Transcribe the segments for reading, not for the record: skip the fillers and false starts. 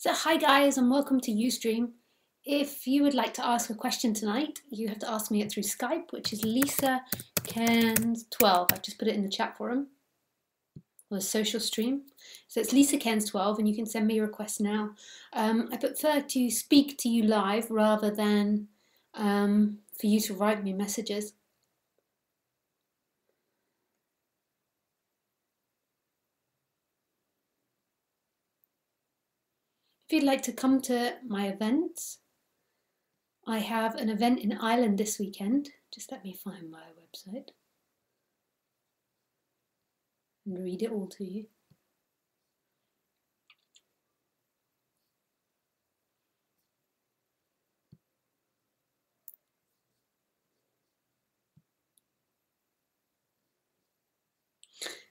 So hi guys and welcome to Ustream. If you would like to ask a question tonight, you have to ask me it through Skype, which is Lisa Cairns 12. I've just put it in the chat forum or a social stream. So it's Lisa Cairns 12 and you can send me a request now. I prefer to speak to you live rather than for you to write me messages. If you'd like to come to my events, I have an event in Ireland this weekend. Just let me find my website and read it all to you.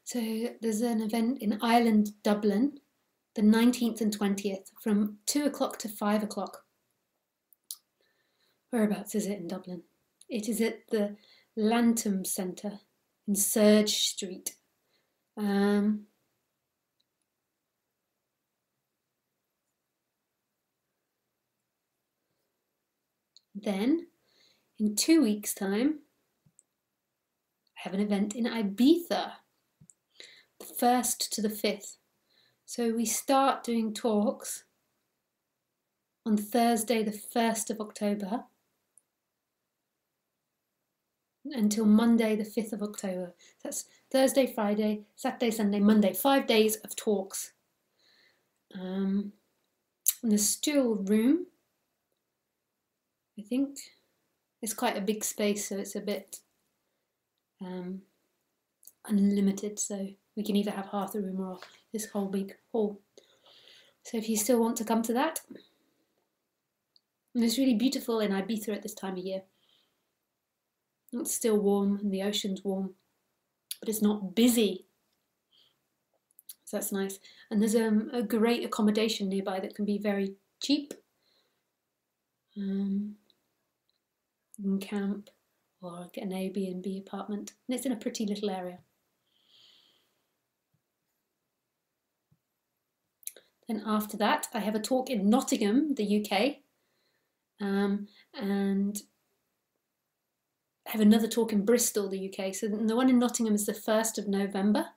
So there's an event in Ireland, Dublin, the 19th and 20th from 2 o'clock to 5 o'clock. Whereabouts is it in Dublin? It is at the Lantham Centre in Surge Street. Then, in 2 weeks' time, I have an event in Ibiza, the 1st to the 5th. So we start doing talks on Thursday, the 1st of October, until Monday, the 5th of October. That's Thursday, Friday, Saturday, Sunday, Monday, 5 days of talks. And there's still room, I think. It's quite a big space, so it's a bit unlimited, so we can either have half the room or this whole big hall. So if you still want to come to that, and it's really beautiful in Ibiza at this time of year. It's still warm and the ocean's warm, but it's not busy. So that's nice. And there's a great accommodation nearby that can be very cheap. You can camp or get an Airbnb apartment, and it's in a pretty little area. Then after that, I have a talk in Nottingham, the UK, and I have another talk in Bristol, the UK. So the one in Nottingham is the 1st of November,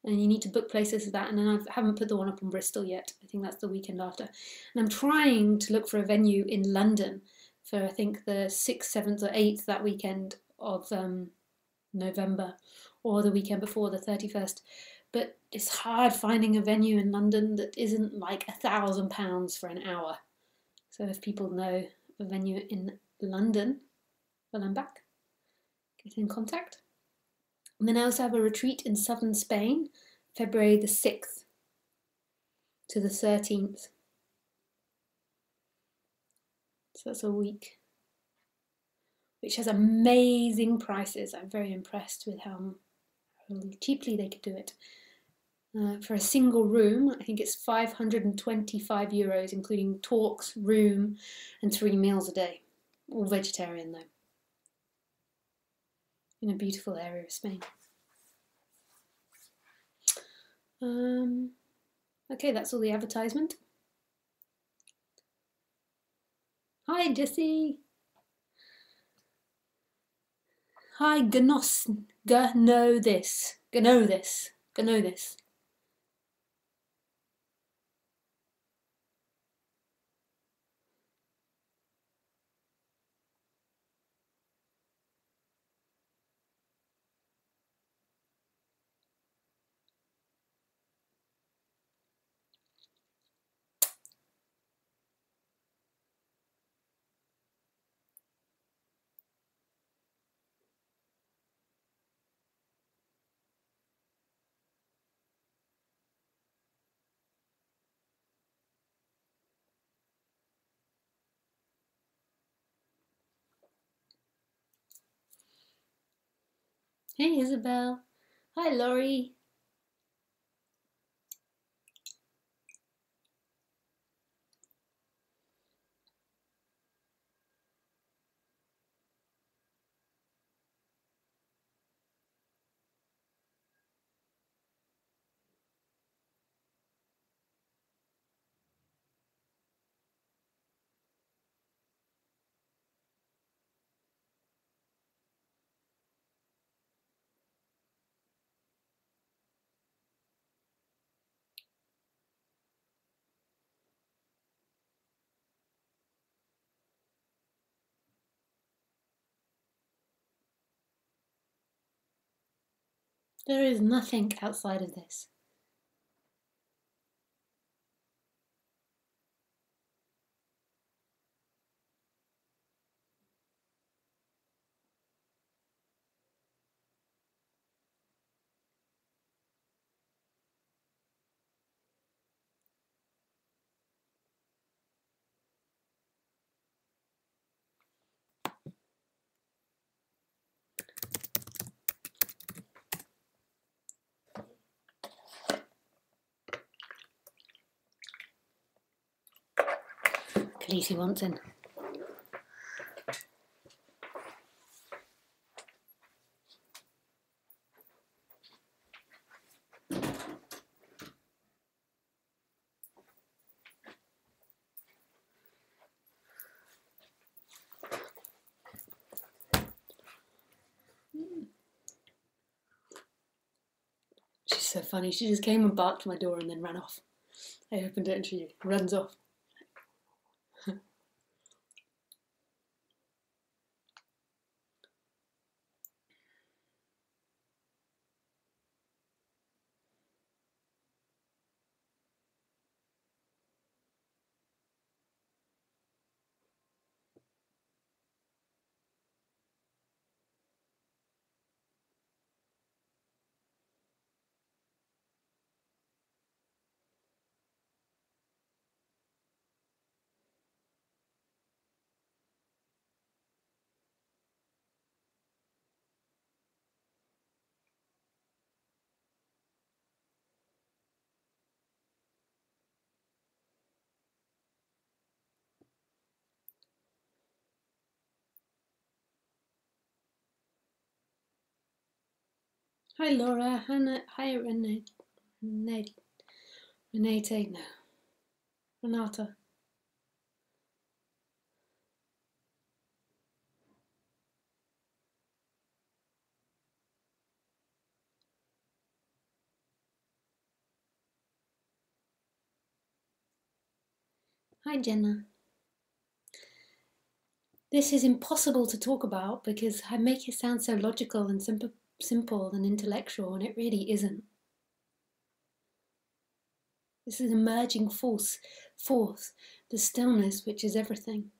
and you need to book places for that. And then I haven't put the one up in Bristol yet. I think that's the weekend after. And I'm trying to look for a venue in London for I think the 6th, 7th, or 8th that weekend of November, or the weekend before, the 31st. But it's hard finding a venue in London that isn't like £1,000 for an hour. So if people know a venue in London when I'm back, get in contact. And then I also have a retreat in southern Spain, February the 6th to the 13th. So that's a week, which has amazing prices. I'm very impressed with how cheaply they could do it. For a single room, I think it's €525, including talks, room, and 3 meals a day. All vegetarian though. In a beautiful area of Spain. Okay, that's all the advertisement. Hi, Jessie. Hi, Gnos. Know this. Know this. Know this. Hey, Isabel. Hi, Laurie. There is nothing outside of this. Khaleesi wants in. She's so funny. She just came and barked at my door and then ran off. I opened it and she runs off. Hi Laura, Hannah, hi Renee, Renate, no, Renata. Hi Jenna. This is impossible to talk about because I make it sound so logical and simple and intellectual, and it really isn't. This is emerging force, the stillness which is everything.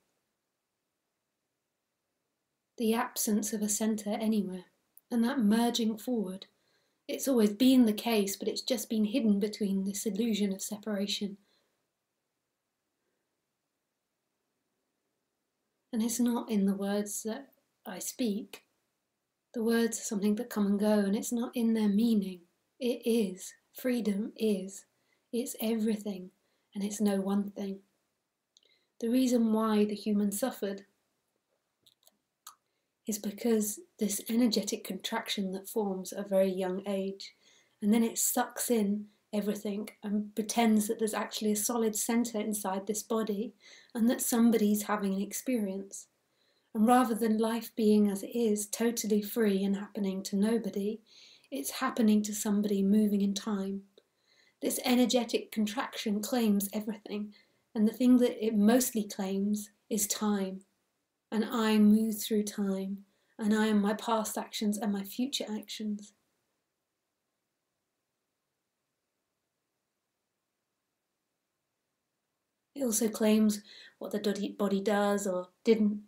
The absence of a centre anywhere, and that merging forward. It's always been the case, but it's just been hidden between this illusion of separation. And it's not in the words that I speak. The words are something that come and go, and it's not in their meaning. It is. Freedom is. It's everything, and it's no one thing. The reason why the human suffered is because this energetic contraction that forms at a very young age, and then it sucks in everything and pretends that there's actually a solid centre inside this body and that somebody's having an experience. And rather than life being as it is, totally free and happening to nobody, it's happening to somebody moving in time. This energetic contraction claims everything, and the thing that it mostly claims is time. And I move through time, and I am my past actions and my future actions. It also claims what the body does or didn't,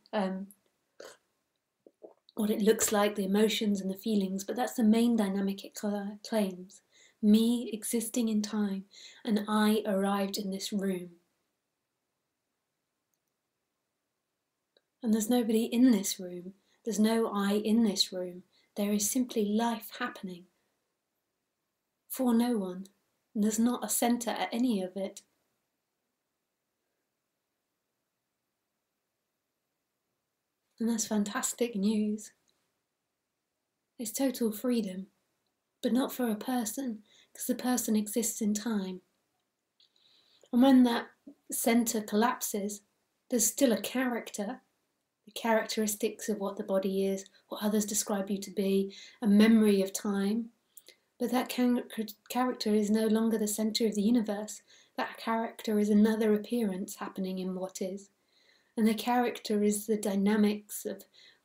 what it looks like, the emotions and the feelings, but that's the main dynamic it claims. Me existing in time, and I arrived in this room. And there's nobody in this room. There's no I in this room. There is simply life happening for no one. And there's not a centre at any of it. And that's fantastic news. It's total freedom, but not for a person, because the person exists in time. And when that centre collapses, there's still a character, the characteristics of what the body is, what others describe you to be, a memory of time. But that character is no longer the centre of the universe. That character is another appearance happening in what is. And the character is the dynamics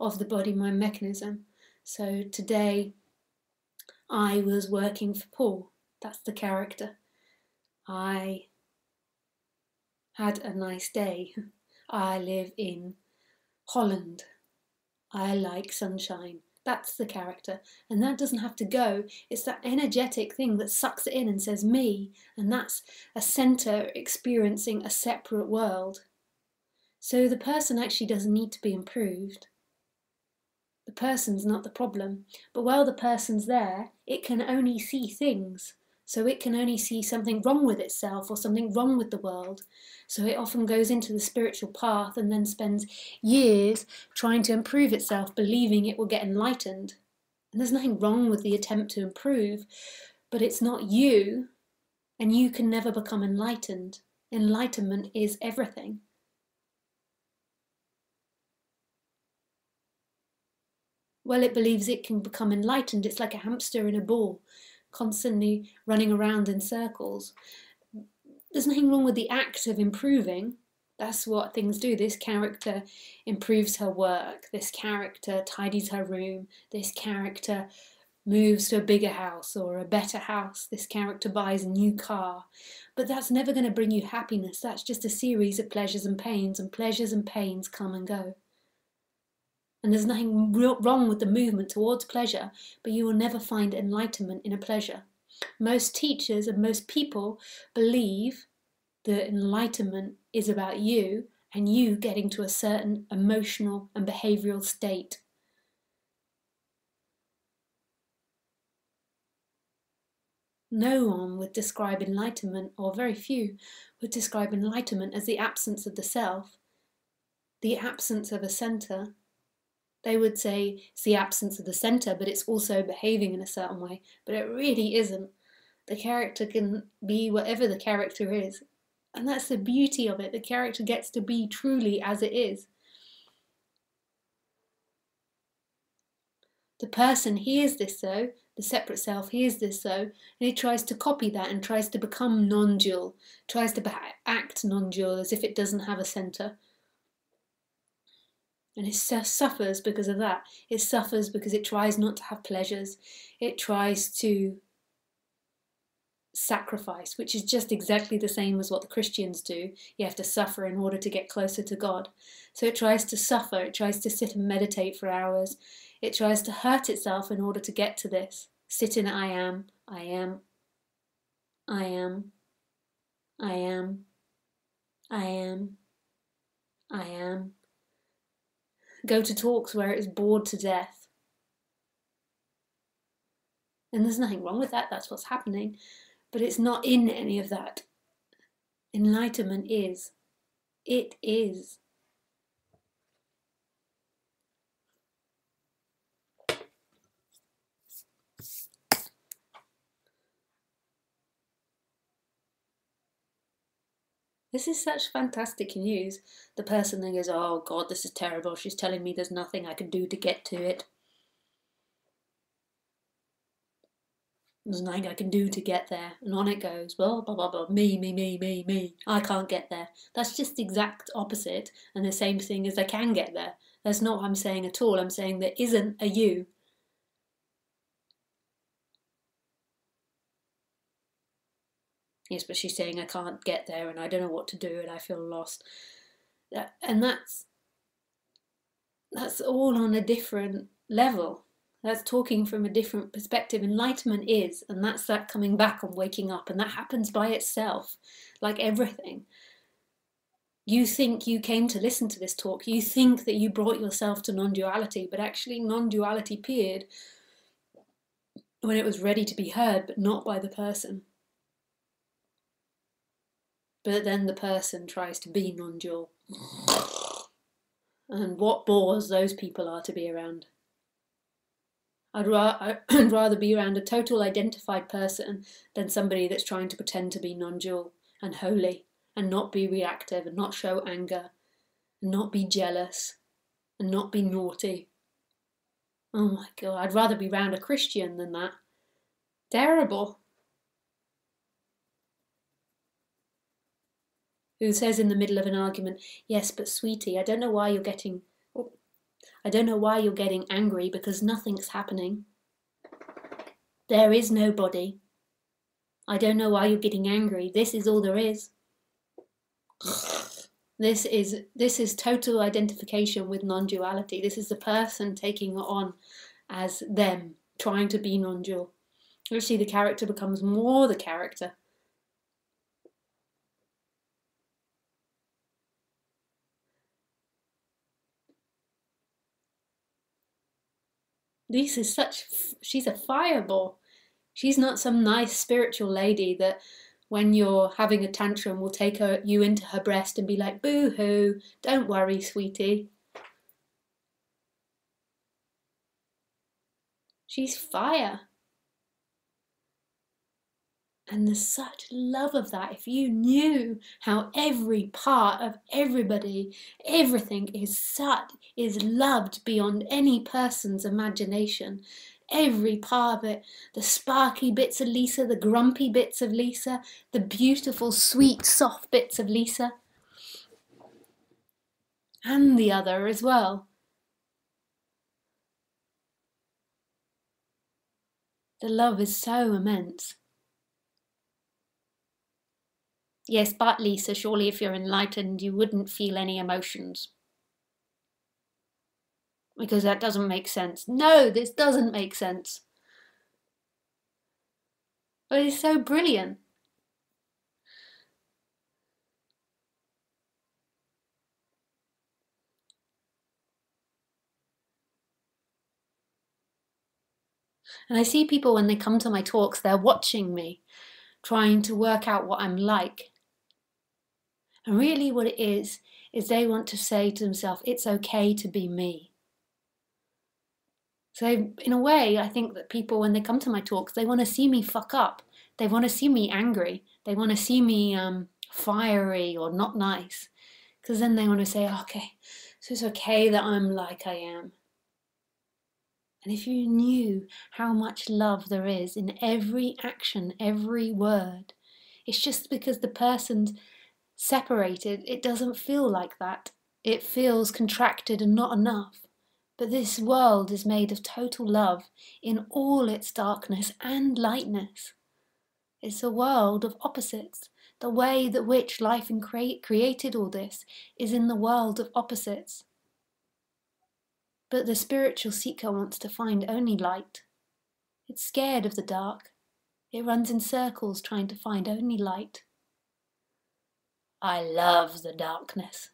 of the body-mind mechanism. So today, I was working for Paul. That's the character. I had a nice day. I live in Holland. I like sunshine. That's the character. And that doesn't have to go. It's that energetic thing that sucks it in and says me. And that's a centre experiencing a separate world. So the person actually doesn't need to be improved. The person's not the problem. But while the person's there, it can only see things. So it can only see something wrong with itself or something wrong with the world. So it often goes into the spiritual path and then spends years trying to improve itself, believing it will get enlightened. And there's nothing wrong with the attempt to improve, but it's not you, and you can never become enlightened. Enlightenment is everything. Well, it believes it can become enlightened. It's like a hamster in a ball, constantly running around in circles. There's nothing wrong with the act of improving. That's what things do. This character improves her work. This character tidies her room. This character moves to a bigger house or a better house. This character buys a new car. But that's never going to bring you happiness. That's just a series of pleasures and pleasures and pains come and go. And there's nothing wrong with the movement towards pleasure, but you will never find enlightenment in a pleasure. Most teachers and most people believe that enlightenment is about you and you getting to a certain emotional and behavioural state. No one would describe enlightenment, or very few would describe enlightenment as the absence of the self, the absence of a centre. They would say it's the absence of the centre, but it's also behaving in a certain way. But it really isn't. The character can be whatever the character is. And that's the beauty of it. The character gets to be truly as it is. The person hears this though, the separate self hears this though, and it tries to copy that and tries to become non-dual, tries to act non-dual as if it doesn't have a centre. And it suffers because of that. It suffers because it tries not to have pleasures. It tries to sacrifice, which is just exactly the same as what the Christians do. You have to suffer in order to get closer to God. So it tries to suffer. It tries to sit and meditate for hours. It tries to hurt itself in order to get to this. Sit in I am, I am, I am, I am, I am, I am. Go to talks where it is bored to death. And there's nothing wrong with that, that's what's happening. But it's not in any of that. Enlightenment is. It is. This is such fantastic news. The person then goes, oh God, this is terrible. She's telling me there's nothing I can do to get to it. There's nothing I can do to get there. And on it goes, well, blah, blah, blah, me. I can't get there. That's just the exact opposite and the same thing as I can get there. That's not what I'm saying at all. I'm saying there isn't a you. Yes, but she's saying I can't get there and I don't know what to do and I feel lost. And that's all on a different level. That's talking from a different perspective. Enlightenment is, and that's that coming back and waking up, and that happens by itself, like everything. You think you came to listen to this talk, you think that you brought yourself to non-duality, but actually non-duality appeared when it was ready to be heard, but not by the person. But then the person tries to be non-dual. And what bores those people are to be around. I'd rather be around a total identified person than somebody that's trying to pretend to be non-dual and holy and not be reactive and not show anger and not be jealous and not be naughty. Oh my God, I'd rather be around a Christian than that. Terrible. Who says in the middle of an argument, yes, but sweetie, I don't know why you're getting angry because nothing's happening. There is no body. I don't know why you're getting angry. This is all there is. This is total identification with non-duality. This is the person taking it on as them, trying to be non-dual. Actually, the character becomes more the character. She's a fireball. She's not some nice spiritual lady that when you're having a tantrum will take you into her breast and be like, boo-hoo, don't worry, sweetie. She's fire. And there's such love of that. If you knew how every part of everybody, everything is loved beyond any person's imagination. Every part of it, the sparky bits of Lisa, the grumpy bits of Lisa, the beautiful, sweet, soft bits of Lisa, and the other as well. The love is so immense. Yes, but Lisa, surely if you're enlightened, you wouldn't feel any emotions. Because that doesn't make sense. No, this doesn't make sense. But it's so brilliant. And I see people when they come to my talks, they're watching me, trying to work out what I'm like. And really what it is they want to say to themselves, it's okay to be me. So in a way, I think that people, when they come to my talks, they want to see me fuck up. They want to see me angry. They want to see me fiery or not nice. Because then they want to say, okay, so it's okay that I'm like I am. And if you knew how much love there is in every action, every word, it's just because the person's separated, it doesn't feel like that. It feels contracted and not enough. But this world is made of total love in all its darkness and lightness. It's a world of opposites. The way that which life created all this is in the world of opposites. But the spiritual seeker wants to find only light. It's scared of the dark. It runs in circles trying to find only light. I love the darkness.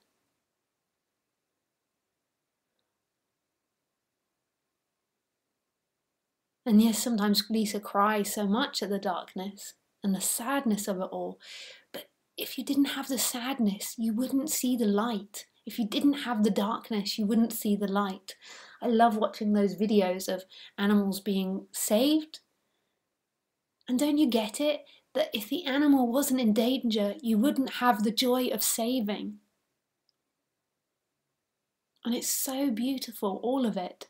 And yes, sometimes Lisa cries so much at the darkness and the sadness of it all. But if you didn't have the sadness, you wouldn't see the light. If you didn't have the darkness, you wouldn't see the light. I love watching those videos of animals being saved. And don't you get it? That if the animal wasn't in danger, you wouldn't have the joy of saving. And it's so beautiful, all of it.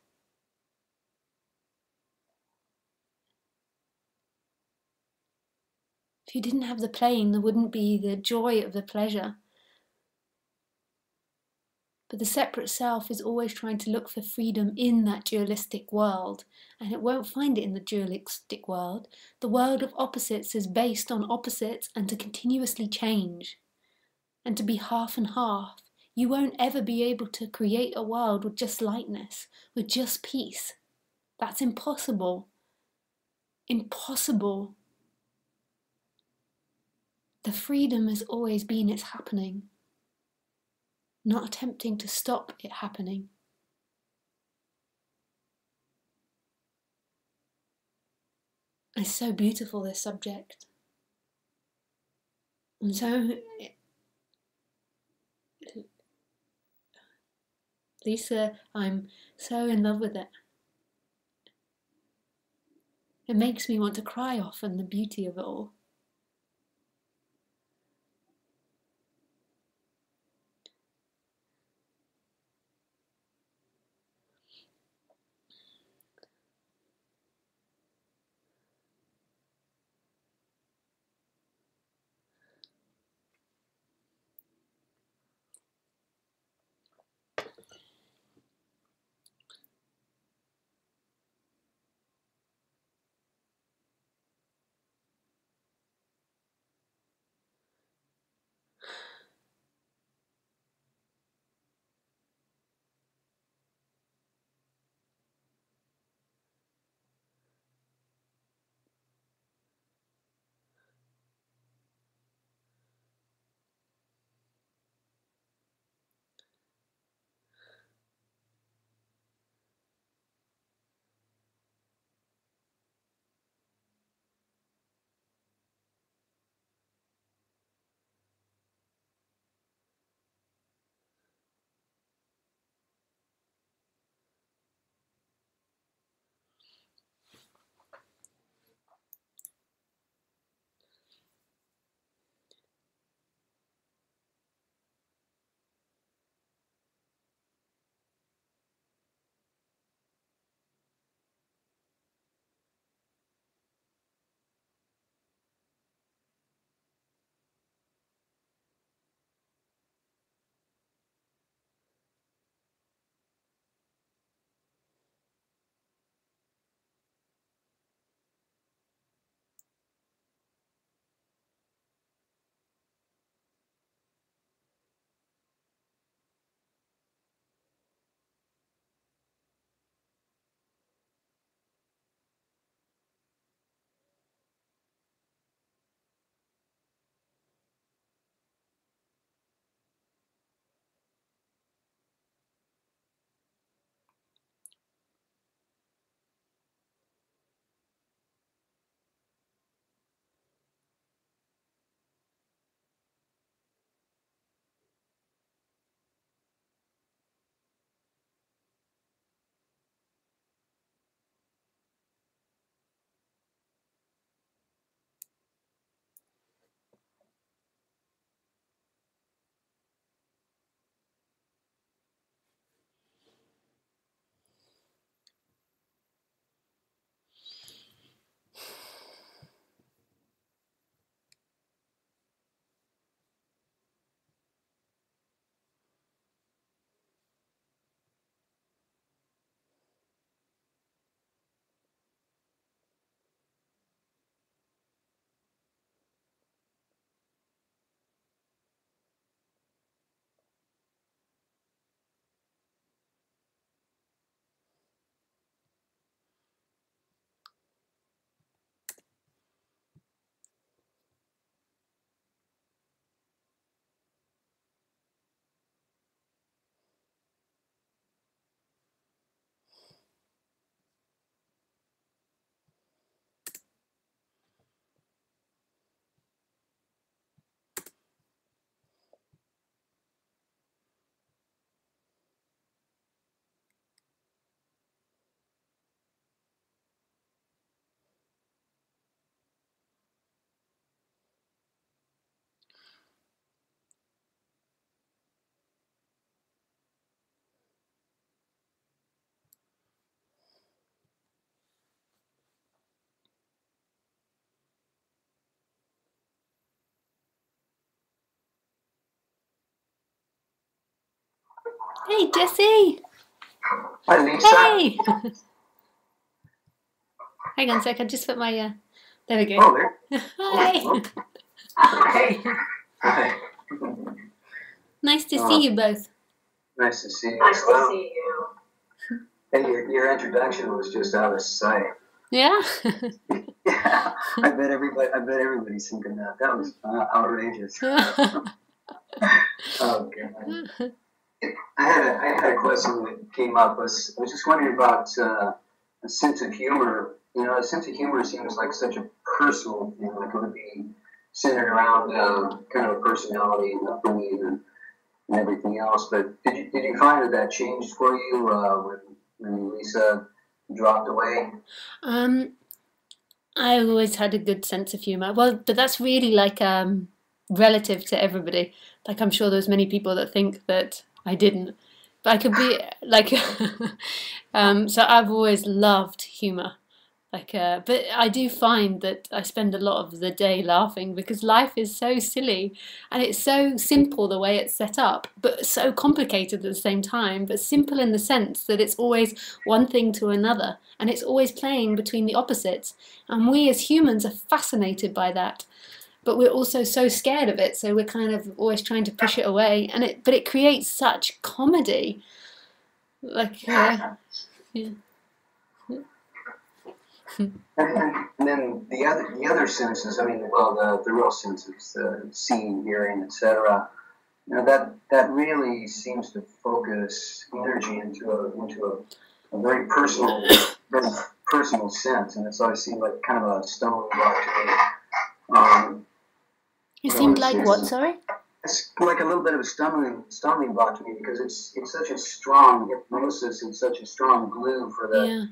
If you didn't have the pain, there wouldn't be the joy of the pleasure. But the separate self is always trying to look for freedom in that dualistic world, and it won't find it in the dualistic world. The world of opposites is based on opposites and to continuously change, and to be half and half. You won't ever be able to create a world with just lightness, with just peace. That's impossible. Impossible. The freedom has always been its happening, not attempting to stop it happening. It's so beautiful, this subject. And so, Lisa, I'm so in love with it. It makes me want to cry often, the beauty of it all. Hey, Jesse. Hi, Lisa. Hey. Hang on a sec. I just put my. There we go. Oh, there. Hi. Oh, hey. Hi. Nice to see Oh, you both. nice to see you. Nice to see you. Hey, your introduction was just out of sight. Yeah. Yeah, I bet everybody's thinking that. That was outrageous. Oh, God. I had a question that came up. I was just wondering about a sense of humor. You know, a sense of humor seems like such a personal thing. Like it would be centered around kind of a personality and upbringing and everything else. But did you find that changed for you when Lisa dropped away? um, I always had a good sense of humor. Well, but that's really like relative to everybody. Like I'm sure there's many people that think that I didn't, but I could be like. So I've always loved humor. Like, but I do find that I spend a lot of the day laughing because life is so silly and it's so simple the way it's set up, but so complicated at the same time. But simple in the sense that it's always one thing to another and it's always playing between the opposites. And we as humans are fascinated by that, but we're also so scared of it. So we're kind of always trying to push it away. But it creates such comedy. Like, yeah. And then the other senses. I mean, well, the real senses, the seeing, hearing, etc. You know, that really seems to focus energy into a very personal sense, and it's always seemed like kind of a stumbling block to me. It I don't want seemed to say like what, sorry? it's like a little bit of a stumbling block to me because it's such a strong hypnosis and such a strong glue for the Yeah.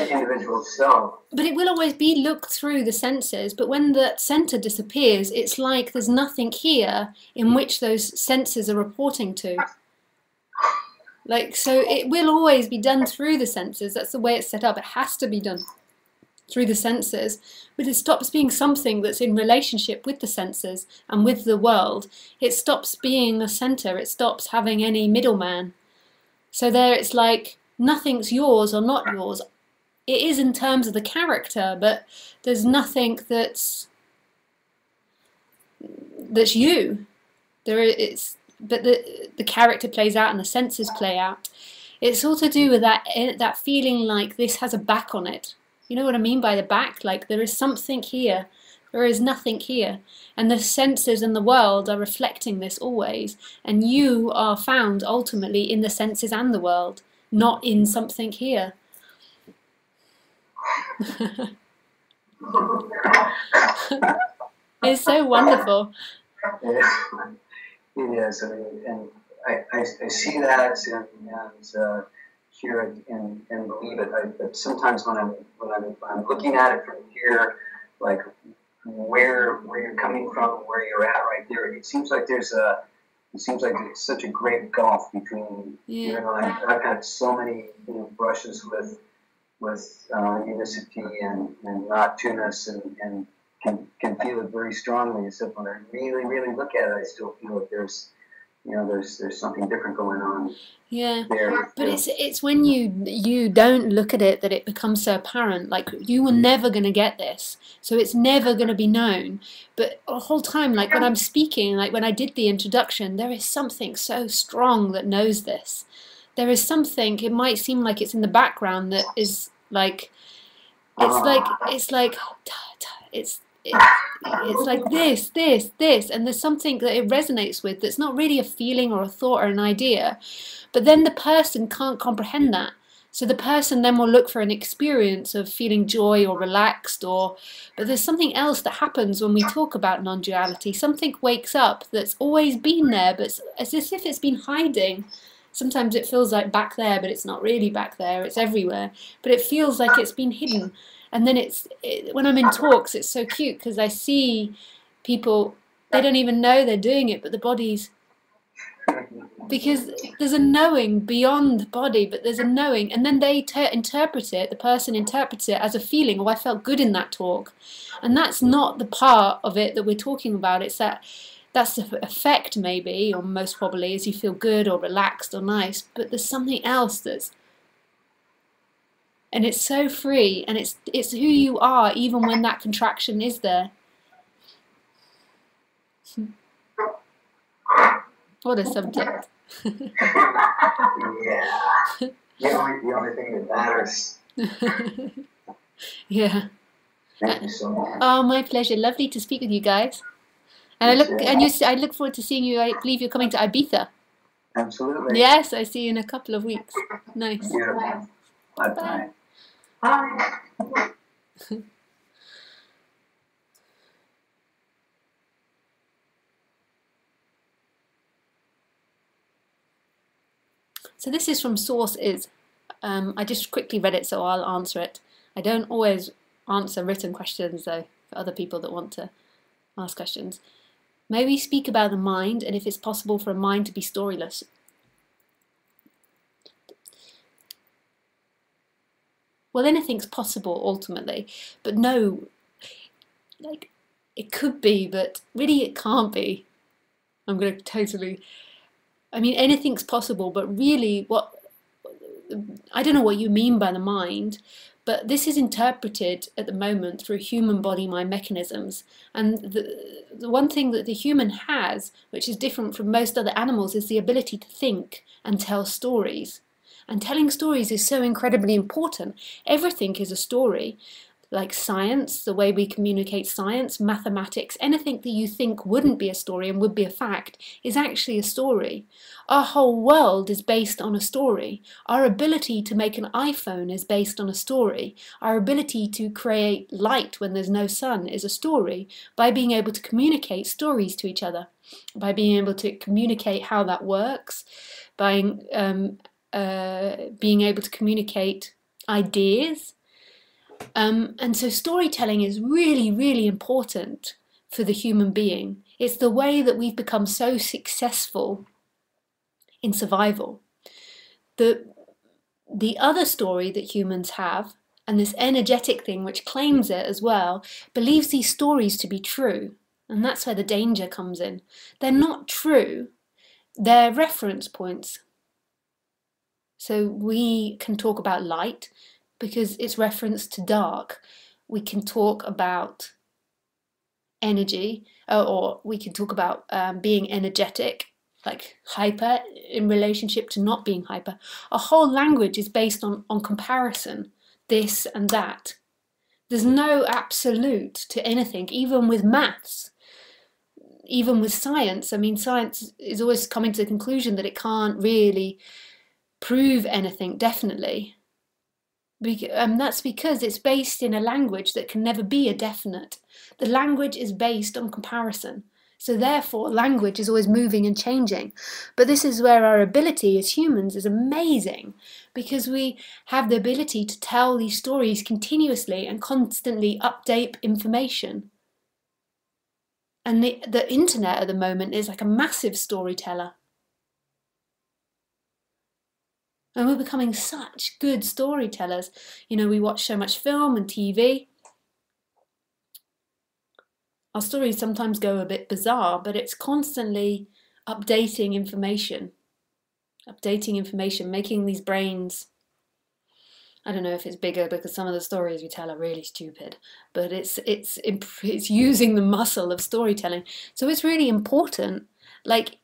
individual self. But it will always be looked through the senses, but when the center disappears, it's like there's nothing here in which those senses are reporting to. Like, so it will always be done through the senses. That's the way it's set up. It has to be done through the senses, but it stops being something that's in relationship with the senses and with the world. It stops being a center. It stops having any middleman. So there it's like nothing's yours or not yours. It is in terms of the character, but there's nothing that's you. But the character plays out and the senses play out. It's all to do with that feeling like this has a back on it. You know what I mean by the back? Like there is something here, there is nothing here, and the senses and the world are reflecting this always. And you are found ultimately in the senses and the world, not in something here. It's so wonderful. It is, I mean, and I see that and hear it and believe it. But sometimes when I'm looking at it from here, like where you're coming from, where you're at right there, it seems like it's such a great gulf between. You Yeah. know, I've had so many brushes with unicity and not-to-ness and can feel it very strongly. Except when I really look at it, I still feel that there's something different going on Yeah, there. but it's when you don't look at it that it becomes so apparent. Like you were never going to get this, so it's never going to be known. But the whole time, like when I'm speaking, like when I did the introduction, there is something so strong that knows this. There is something. It might seem like it's in the background that is like it's like it's like this, and there's something that it resonates with that's not really a feeling or a thought or an idea, but then the person can't comprehend that. So the person then will look for an experience of feeling joy or relaxed but there's something else that happens when we talk about non-duality. Something wakes up that's always been there, but it's as if it's been hiding. Sometimes it feels like back there, but it's not really back there. It's everywhere, but it feels like it's been hidden. And then when I'm in talks, it's so cute because I see people, they don't even know they're doing it, but the body's, because there's a knowing beyond the body, but there's a knowing, and then they interpret it, the person interprets it as a feeling. Oh, I felt good in that talk. And that's not the part of it that we're talking about. It's that That's the effect, maybe, or most probably, is you feel good or relaxed or nice, but there's something else and it's so free, and it's who you are even when that contraction is there. What a subject. Yeah. The only thing that matters. Yeah. Thank you so much. Oh, my pleasure. Lovely to speak with you guys. And I look forward to seeing you. I believe you're coming to Ibiza. Absolutely. Yes, I see you in a couple of weeks. Nice. Yeah. Bye. Bye. So this is from Source Is. I just quickly read it, so I'll answer it. I don't always answer written questions, though, for other people that want to ask questions. May we speak about the mind, and if it's possible for a mind to be storyless? Well, anything's possible, ultimately, but no, like, it could be, but really it can't be. I'm going to totally... I mean, anything's possible, but really I don't know what you mean by the mind, but this is interpreted at the moment through human body-mind mechanisms. And the one thing that the human has, which is different from most other animals, is the ability to think and tell stories. And telling stories is so incredibly important. Everything is a story. Like science, the way we communicate science, mathematics, anything that you think wouldn't be a story and would be a fact is actually a story. Our whole world is based on a story. Our ability to make an iPhone is based on a story. Our ability to create light when there's no sun is a story, by being able to communicate stories to each other, by being able to communicate how that works, by being able to communicate ideas. And so storytelling is really, really important for the human being. It's the way that we've become so successful in survival. The other story that humans have, and this energetic thing which claims it as well, believes these stories to be true. And that's where the danger comes in. They're not true, they're reference points. So we can talk about light because it's reference to dark. We can talk about energy, or we can talk about being energetic, like hyper in relationship to not being hyper. Our whole language is based on comparison, this and that. There's no absolute to anything, even with maths, even with science. I mean, science is always coming to the conclusion that it can't really prove anything definitely. That's because it's based in a language that can never be a definite. The language is based on comparison. So therefore, language is always moving and changing. But this is where our ability as humans is amazing, because we have the ability to tell these stories continuously and constantly update information. And the internet at the moment is like a massive storyteller. And we're becoming such good storytellers. You know, we watch so much film and TV. Our stories sometimes go a bit bizarre, but it's constantly updating information, making these brains, I don't know if it's bigger because some of the stories we tell are really stupid, but it's using the muscle of storytelling. So it's really important. Like,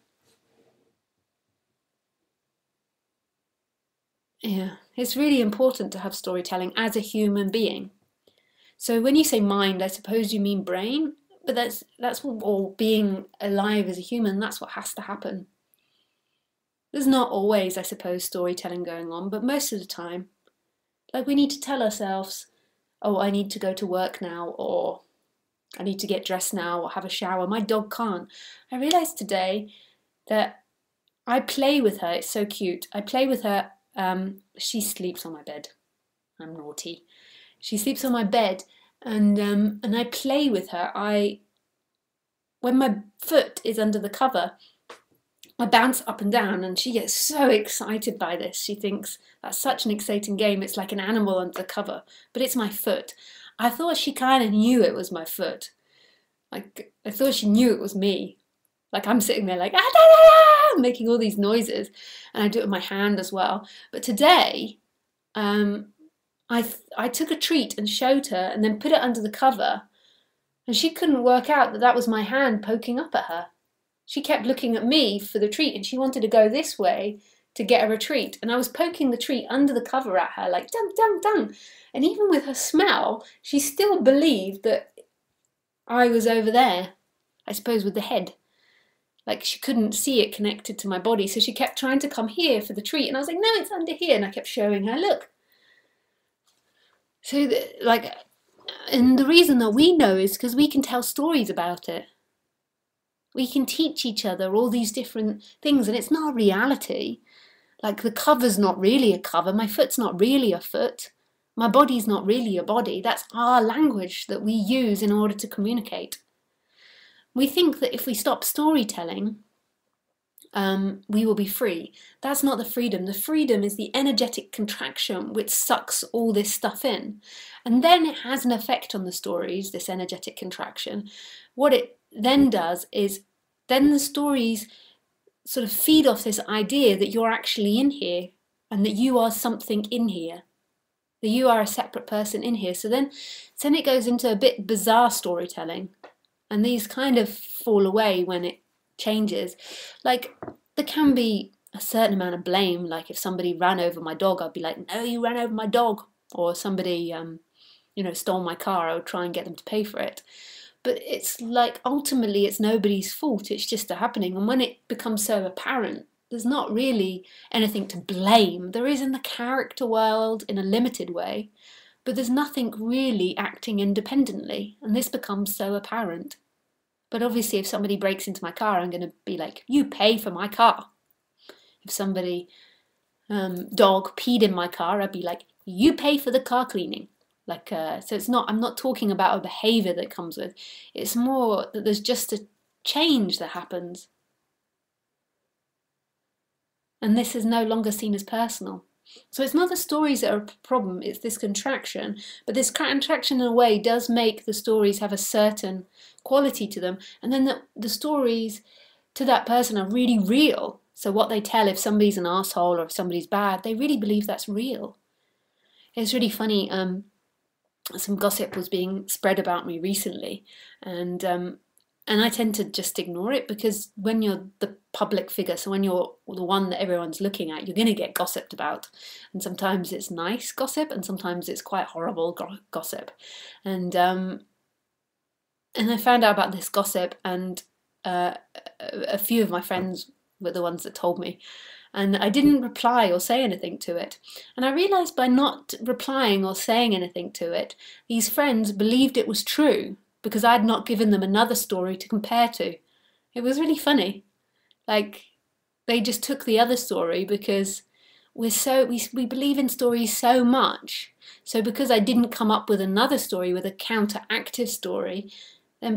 yeah, it's really important to have storytelling as a human being. So when you say mind, I suppose you mean brain, but that's what, or being alive as a human, that's what has to happen. There's not always, I suppose, storytelling going on, but most of the time. Like, we need to tell ourselves, oh, I need to go to work now, or I need to get dressed now, or have a shower. My dog can't. I realised today that I play with her. It's so cute. I play with her. She sleeps on my bed. I'm naughty. She sleeps on my bed, and I play with her. When my foot is under the cover, I bounce up and down, and she gets so excited by this. She thinks that's such an exciting game. It's like an animal under the cover, but it's my foot. I thought she kind of knew it was my foot. Like, I thought she knew it was me. Like I'm sitting there like, ah, da, da, da, making all these noises, and I do it with my hand as well. But today, um, I took a treat and showed her and then put it under the cover, and she couldn't work out that that was my hand poking up at her. She kept looking at me for the treat, and she wanted to go this way to get a treat, and I was poking the treat under the cover at her like dum dum dum. And even with her smell, she still believed that I was over there, I suppose with the head. Like she couldn't see it connected to my body, so she kept trying to come here for the treat, and I was like, no, it's under here, and I kept showing her, look. So like, and the reason that we know is because we can tell stories about it. We can teach each other all these different things, and it's not reality. Like the cover's not really a cover, my foot's not really a foot, my body's not really a body. That's our language that we use in order to communicate. We think that if we stop storytelling, we will be free. That's not the freedom. The freedom is the energetic contraction which sucks all this stuff in. And then it has an effect on the stories, this energetic contraction. What it then does is, then the stories sort of feed off this idea that you're actually in here and that you are something in here, that you are a separate person in here. So then it goes into a bit bizarre storytelling, and these kind of fall away when it changes. Like there can be a certain amount of blame, like if somebody ran over my dog, I'd be like, no, you ran over my dog. Or somebody stole my car, I would try and get them to pay for it. But it's like ultimately it's nobody's fault, it's just happening. And when it becomes so apparent, there's not really anything to blame. There is in the character world in a limited way, but there's nothing really acting independently, and this becomes so apparent. But obviously if somebody breaks into my car, I'm going to be like, you pay for my car. If somebody dog peed in my car, I'd be like, you pay for the car cleaning. Like so it's not, I'm not talking about a behavior that comes with, it's more that there's just a change that happens, and this is no longer seen as personal. So it's not the stories that are a problem, it's this contraction. But this contraction in a way does make the stories have a certain quality to them, and then the stories to that person are really real. So what they tell, if somebody's an asshole or if somebody's bad, they really believe that's real. It's really funny, some gossip was being spread about me recently, and I tend to just ignore it, because when you're the public figure, so when you're the one that everyone's looking at, you're going to get gossiped about. And sometimes it's nice gossip, and sometimes it's quite horrible gossip. And I found out about this gossip, and a few of my friends were the ones that told me. And I didn't reply or say anything to it. And I realised by not replying or saying anything to it, these friends believed it was true, because I'd not given them another story to compare to. It was really funny. Like, they just took the other story because we believe in stories so much. So because I didn't come up with another story, with a counteractive story, then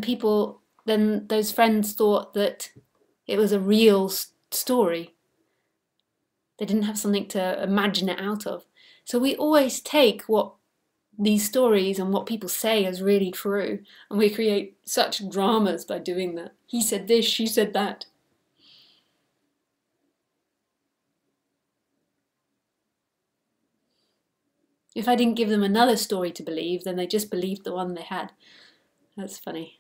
those friends thought that it was a real story. They didn't have something to imagine it out of. So we always take what these stories and what people say as really true, and we create such dramas by doing that. He said this, she said that. If I didn't give them another story to believe, then they just believed the one they had. That's funny.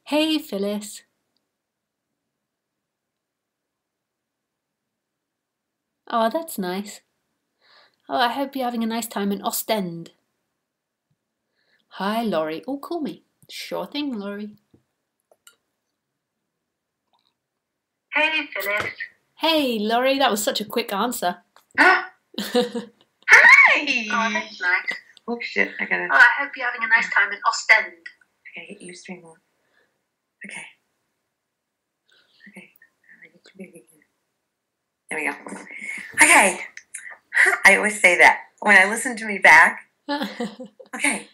Hey, Phyllis. Oh, that's nice. Oh, I hope you're having a nice time in Ostend. Hi, Laurie. Oh, call me. Sure thing, Laurie. Hey, Phyllis. Hey, Laurie. That was such a quick answer. Hi! Oh, that's nice. Oh, shit. I gotta... Oh, I hope you're having a nice time in Ostend. I gotta hit you stream on. Okay. Okay. There we go. Okay. I always say that when I listen to me back. Okay.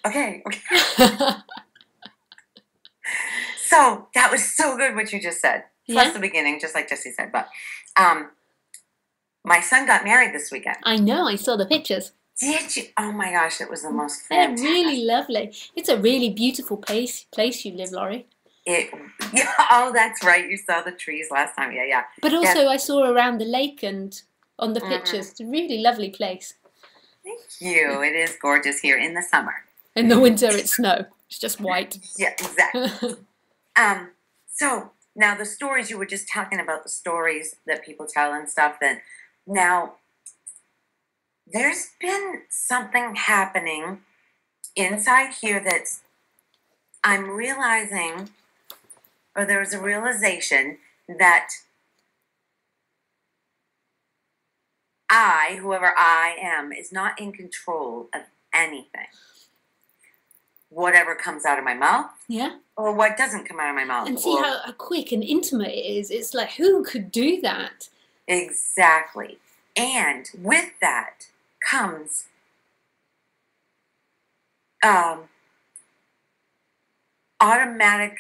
So that was so good what you just said. Plus the beginning, just like Jessie said. But My son got married this weekend. I know, I saw the pictures. Did you? Oh my gosh, it was the most They're fantastic. really lovely. It's a really beautiful place you live, Laurie. Yeah, oh, that's right. You saw the trees last time. Yeah, yeah. But also Yes. I saw around the lake and on the pictures. It's a really lovely place. Thank you. It is gorgeous here in the summer. In the winter it's snow. It's just white. Yeah, exactly. So now the stories, you were just talking about the stories that people tell and stuff. Then now there's been something happening inside here that's I'm realizing, or there's a realization that I, whoever I am, is not in control of anything. Whatever comes out of my mouth, Yeah. or what doesn't come out of my mouth. And see how quick and intimate it is. It's like, who could do that? Exactly. And with that comes automatic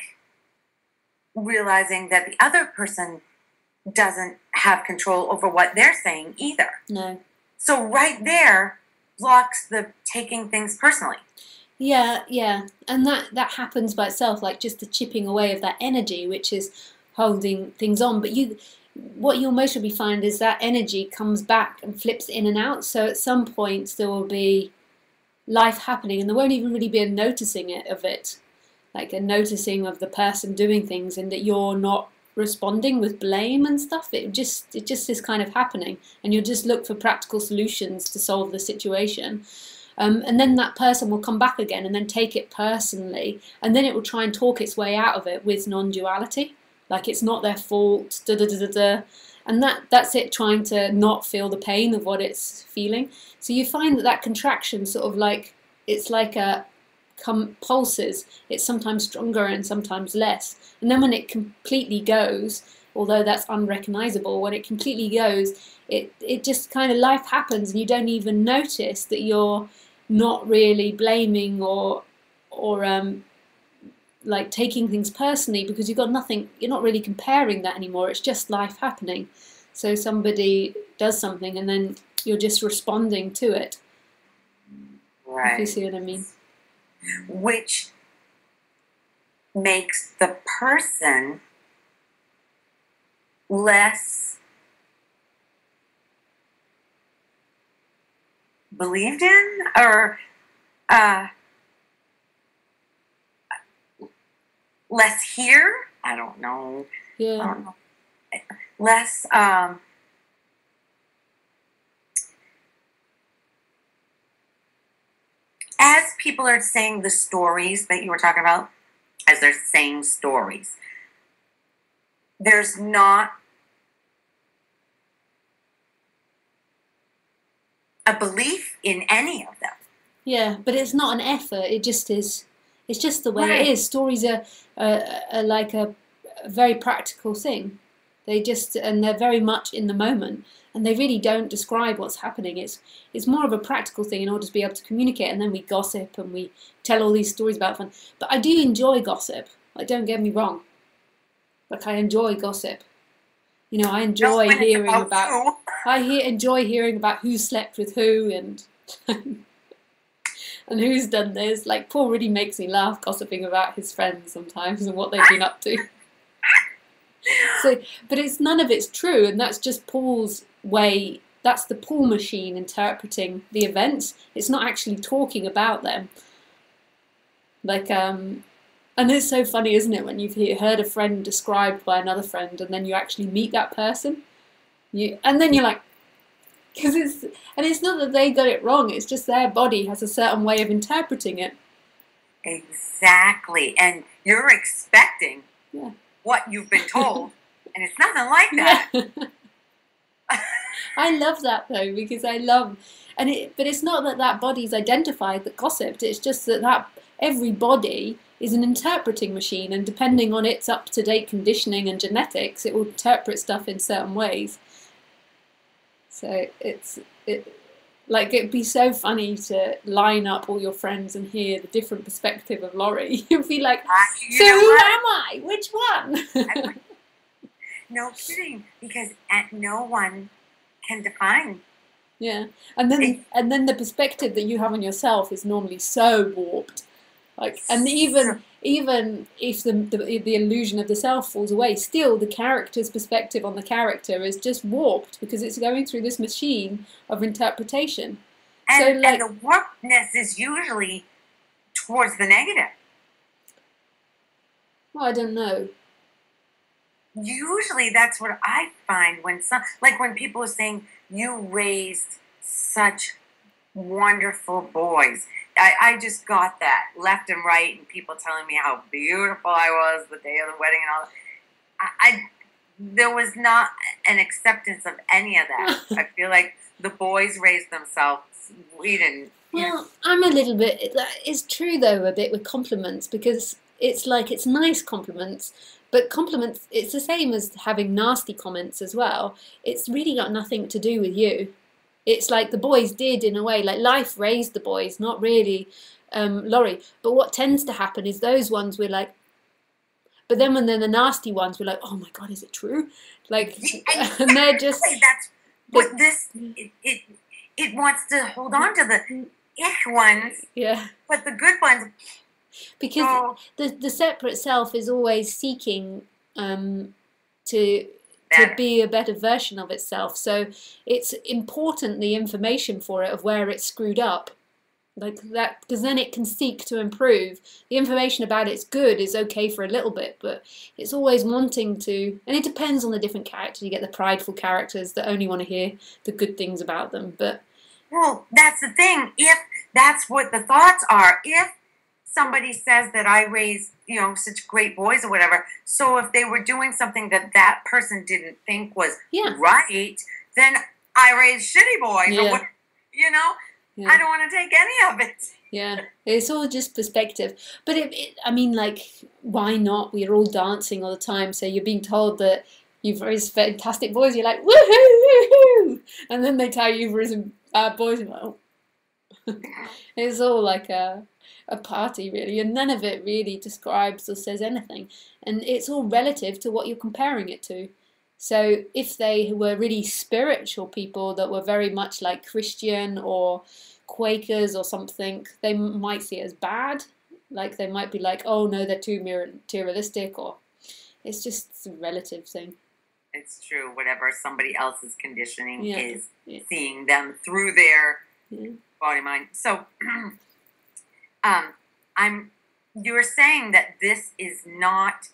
realizing that the other person doesn't have control over what they're saying either. No. So right there blocks the taking things personally. Yeah, yeah. And that happens by itself, like just the chipping away of that energy, which is holding things on. But what you'll mostly find is that energy comes back and flips in and out. So at some points there will be life happening and there won't even really be a noticing of it. Like a noticing of the person doing things and that you're not responding with blame and stuff. It just is kind of happening and you'll just look for practical solutions to solve the situation. And then that person will come back again and then take it personally and then it will try and talk its way out of it with non-duality. Like it's not their fault, and that's it, trying to not feel the pain of what it's feeling. So you find that contraction sort of like, it's like a pulses. It's sometimes stronger and sometimes less. And then when it completely goes, although that's unrecognizable, when it completely goes, it just kind of life happens and you don't even notice that you're not really blaming or like taking things personally because you've got nothing, you're not really comparing that anymore. It's just life happening. So somebody does something and then you're just responding to it. Right. If you see what I mean. Which makes the person less believed in or less here. I don't know. Yeah. I don't know. Less as people are saying the stories that you were talking about, as they're saying stories, there's not a belief in any of them. Yeah, but it's not an effort. It just is. It's just the way Right. it is. Stories are like a very practical thing. And they're very much in the moment, and they really don't describe what's happening. It's more of a practical thing in order to be able to communicate. And then we gossip and we tell all these stories about fun. But I do enjoy gossip. Like, don't get me wrong. Like, I enjoy gossip. You know, I enjoy When it's hearing about you. enjoy hearing about who slept with who and and who's done this. Like, Paul really makes me laugh gossiping about his friends sometimes and what they've been up to. So, but none of it's true, and that's just Paul's way. That's the Paul machine interpreting the events. It's not actually talking about them. Like, and it's so funny, isn't it, when you've heard a friend described by another friend, and then you actually meet that person, and then you're like, it's not that they got it wrong. It's just their body has a certain way of interpreting it. Exactly, and you're expecting what you've been told, and it's nothing like that. Yeah. I love that though, because but it's not that body's identified that gossiped. It's just that every body is an interpreting machine, and depending on its up-to-date conditioning and genetics, it will interpret stuff in certain ways. So it'd be so funny to line up all your friends and hear the different perspective of Laurie. You'd be like, so who am I? Which one? No kidding, because no one can define. Yeah, and then the perspective that you have on yourself is normally so warped. Like, and even if the illusion of the self falls away, still the character's perspective on the character is just warped because it's going through this machine of interpretation. And, so, like, and the warpedness is usually towards the negative. well, I don't know. Usually that's what I find when when people are saying you raised such wonderful boys. I just got that left and right, and people telling me how beautiful I was the day of the wedding and all that. There was not an acceptance of any of that. I feel like the boys raised themselves. We didn't. Well, I'm a little bit. It's true though, a bit with compliments, because it's like it's nice compliments, but compliments, it's the same as having nasty comments as well. It's really got nothing to do with you. It's like the boys did in a way, like life raised the boys, not really Laurie. But what tends to happen is those ones we're like, but then when they're the nasty ones, we're like, oh my God, is it true? Like, and they're just. That's what it wants to hold on to the ick ones. Yeah. But the good ones. Because the separate self is always seeking to be a better version of itself. So it's important, the information for it of where it's screwed up, like that, because then it can seek to improve. The information about it's good is okay for a little bit, but it's always wanting to, and it depends on the different characters. You get the prideful characters that only want to hear the good things about them. But well, that's the thing. If that's what the thoughts are, if somebody says that I raised, such great boys or whatever, so if they were doing something that person didn't think was right, then I raised shitty boys or what, I don't want to take any of it. Yeah, it's all just perspective. But I mean, like, why not? We're all dancing all the time, so you're being told that you've raised fantastic boys, you're like, woohoo! And then they tell you you've risen boys, and you're like, oh. It's all like a party, really, and none of it really describes or says anything. And it's all relative to what you're comparing it to. So if they were really spiritual people that were very much like Christian or Quakers or something, they might see it as bad. Like, they might be like, oh no, they're too materialistic, or it's just a relative thing. It's true. Whatever somebody else's conditioning is, seeing them through their body mind. So you're saying that this is not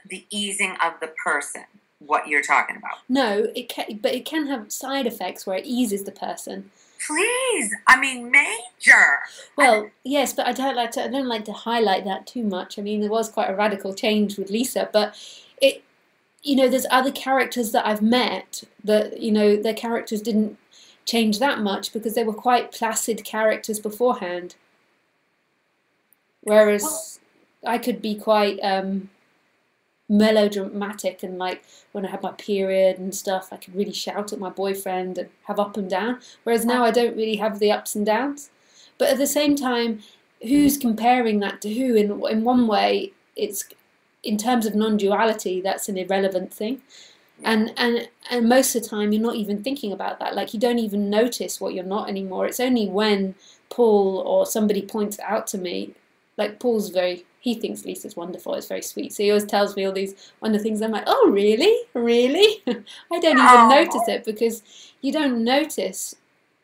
the easing of the person, what you're talking about. No, but it can have side effects where it eases the person. Please, I mean, major. Well, yes, but I don't like to highlight that too much. I mean, there was quite a radical change with Lisa, but there's other characters that I've met that, their characters didn't change that much because they were quite placid characters beforehand. Whereas I could be quite melodramatic, and like when I had my period and stuff, I could really shout at my boyfriend and have up and down. Whereas now I don't really have the ups and downs. But at the same time, who's comparing that to who? In one way, it's in terms of non-duality, that's an irrelevant thing. And most of the time, you're not even thinking about that. Like, you don't even notice what you're not anymore. It's only when Paul or somebody points it out to me. Like, Paul's he thinks Lisa's wonderful, it's very sweet. So he always tells me all these wonderful things. I'm like, oh, really? Really? I don't even notice it, because you don't notice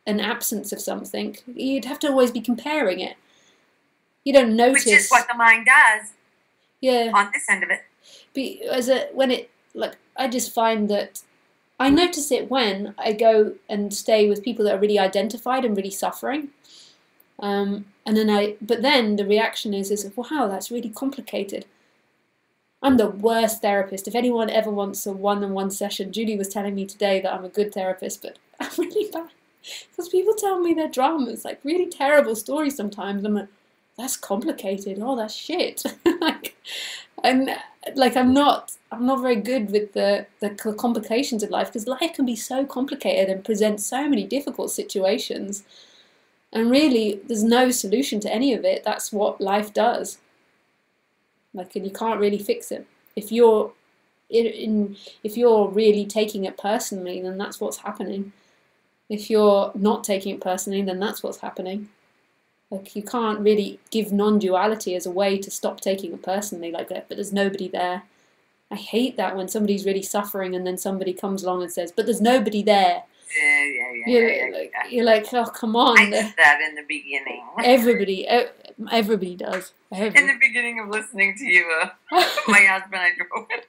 an absence of something. You'd have to always be comparing it. You don't notice. Which is what the mind does. Yeah. On this end of it. I just find that I notice it when I go and stay with people that are really identified and really suffering. But then the reaction is, wow, that's really complicated. I'm the worst therapist. If anyone ever wants a one-on-one session, Julie was telling me today that I'm a good therapist, but I'm really bad. Because people tell me their dramas, like really terrible stories sometimes. I'm like, that's complicated. Oh, that's shit. I'm not very good with the complications of life, because life can be so complicated and present so many difficult situations. And really, there's no solution to any of it. That's what life does. And you can't really fix it. If you're if you're really taking it personally, then that's what's happening. If you're not taking it personally, then that's what's happening. Like, you can't really give non-duality as a way to stop taking it personally like that, but there's nobody there. I hate that when somebody's really suffering and then somebody comes along and says, but there's nobody there. You're like, oh, come on. I did that in the beginning. Everybody does. In the beginning of listening to you, my husband, I drove it.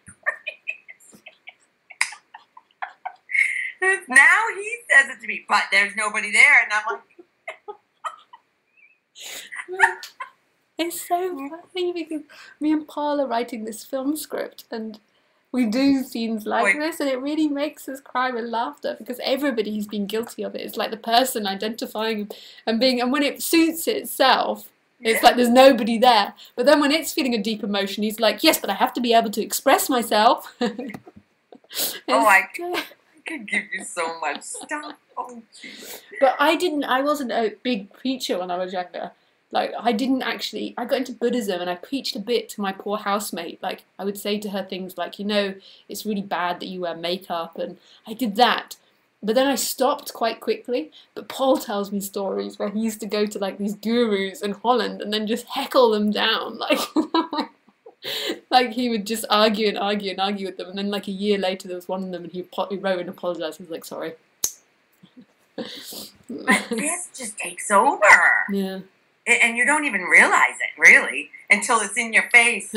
Now he says it to me, but there's nobody there, and I'm like, it's so funny because me and Paul are writing this film script, and we do scenes like this, and it really makes us cry with laughter because everybody's been guilty of it. It's like the person identifying and when it suits itself, it's like there's nobody there. But then when it's feeling a deep emotion, he's like, yes, but I have to be able to express myself. I could give you so much stuff. Oh, but I wasn't a big preacher when I was younger. Like, I got into Buddhism and I preached a bit to my poor housemate. Like, I would say to her things like, it's really bad that you wear makeup, and I did that. But then I stopped quite quickly. But Paul tells me stories where he used to go to like these gurus in Holland and then just heckle them down. Like, like he would just argue and argue and argue with them. And then like a year later there was one of them and he wrote and apologized. He was like, sorry. But this just takes over. Yeah. And you don't even realize it, really, until it's in your face.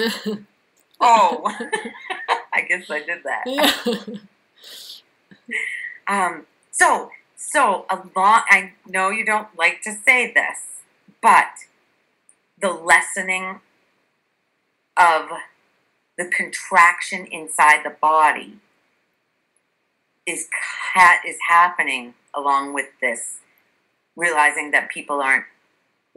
Oh, I guess I did that. Yeah. So a lot, I know you don't like to say this, but the lessening of the contraction inside the body is happening along with this, realizing that people aren't,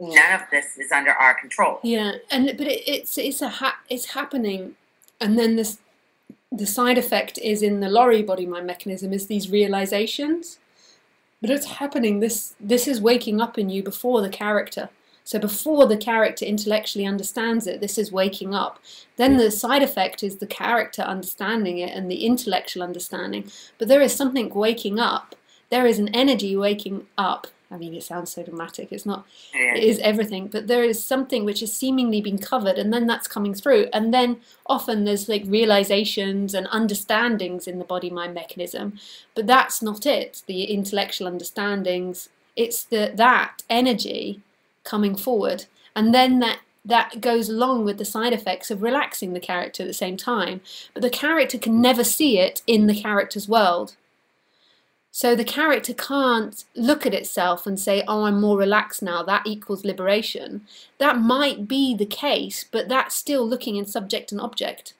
none of this is under our control. Yeah, but it's happening, and then the side effect is in the lorry body mind mechanism is these realizations, but it's happening. This is waking up in you before the character. So before the character intellectually understands it, this is waking up. Then the side effect is the character understanding it and the intellectual understanding. But there is something waking up. There is an energy waking up. I mean, it sounds so dramatic. It's not. It is everything. But there is something which is seemingly being covered, and then that's coming through. And then often there's like realizations and understandings in the body-mind mechanism. But that's not it. The intellectual understandings. It's that energy coming forward, and then that goes along with the side effects of relaxing the character at the same time. But the character can never see it in the character's world. So the character can't look at itself and say, oh, I'm more relaxed now, that equals liberation. That might be the case, but that's still looking in subject and object.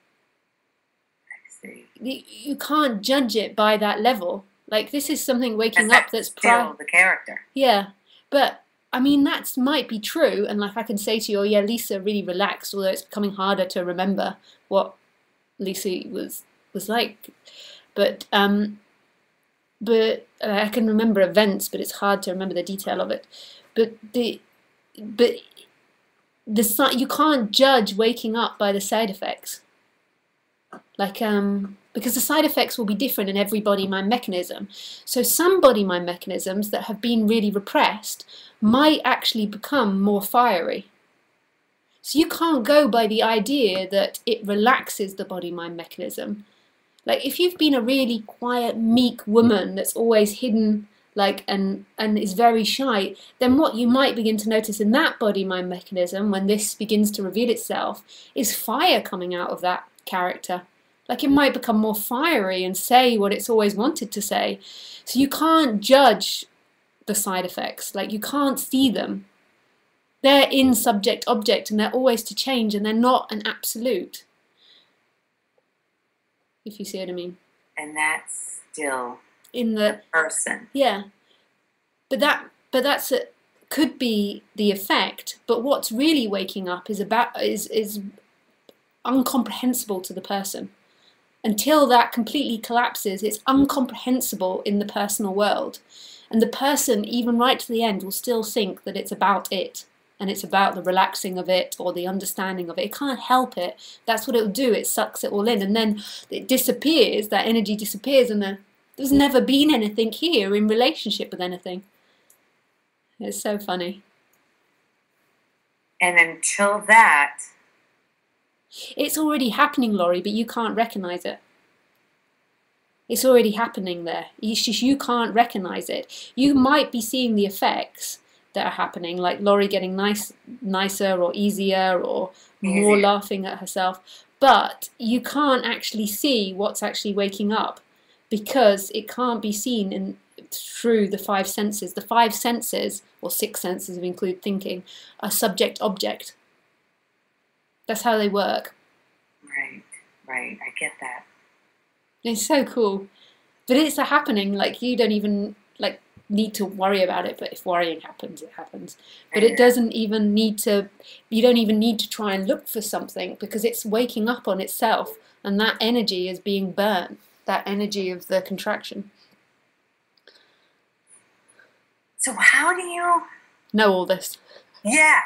I see. You can't judge it by that level. Like, this is something waking up that's still the character. Yeah, but I mean, that might be true, and like I can say to you, oh yeah, Lisa really relaxed, although it's becoming harder to remember what Lisa was like. But I can remember events, but it's hard to remember the detail of it. But you can't judge waking up by the side effects. Like because the side effects will be different in every body-mind mechanism. So some body-mind mechanisms that have been really repressed might actually become more fiery. So you can't go by the idea that it relaxes the body-mind mechanism. Like if you've been a really quiet, meek woman that's always hidden, like and is very shy, then what you might begin to notice in that body-mind mechanism when this begins to reveal itself is fire coming out of that character. Like it might become more fiery and say what it's always wanted to say. So you can't judge the side effects. Like you can't see them. They're in subject object and they're always to change and they're not an absolute. If you see what I mean. And that's still in the person. Yeah. But that's could be the effect, but what's really waking up is incomprehensible to the person. Until that completely collapses, it's incomprehensible in the personal world. And the person, even right to the end, will still think that it's about it. and it's about the relaxing of it or the understanding of it. It can't help it. That's what it'll do. It sucks it all in, and then it disappears. That energy disappears, and then there's never been anything here in relationship with anything. It's so funny. And until that, it's already happening, Laurie, but you can't recognize it. It's already happening there. It's just you can't recognize it. You might be seeing the effects that are happening, like Laurie getting nicer or easier or more laughing at herself, but you can't actually see what's actually waking up because it can't be seen through the five senses. The five senses, or six senses if we include thinking, are subject-object. That's how they work. Right, I get that. It's so cool. But it's happening, like you don't even need to worry about it, but if worrying happens, it happens. But it doesn't even need to, you don't even need to try and look for something because it's waking up on itself and that energy is being burnt, that energy of the contraction. So how do you know all this? Yeah.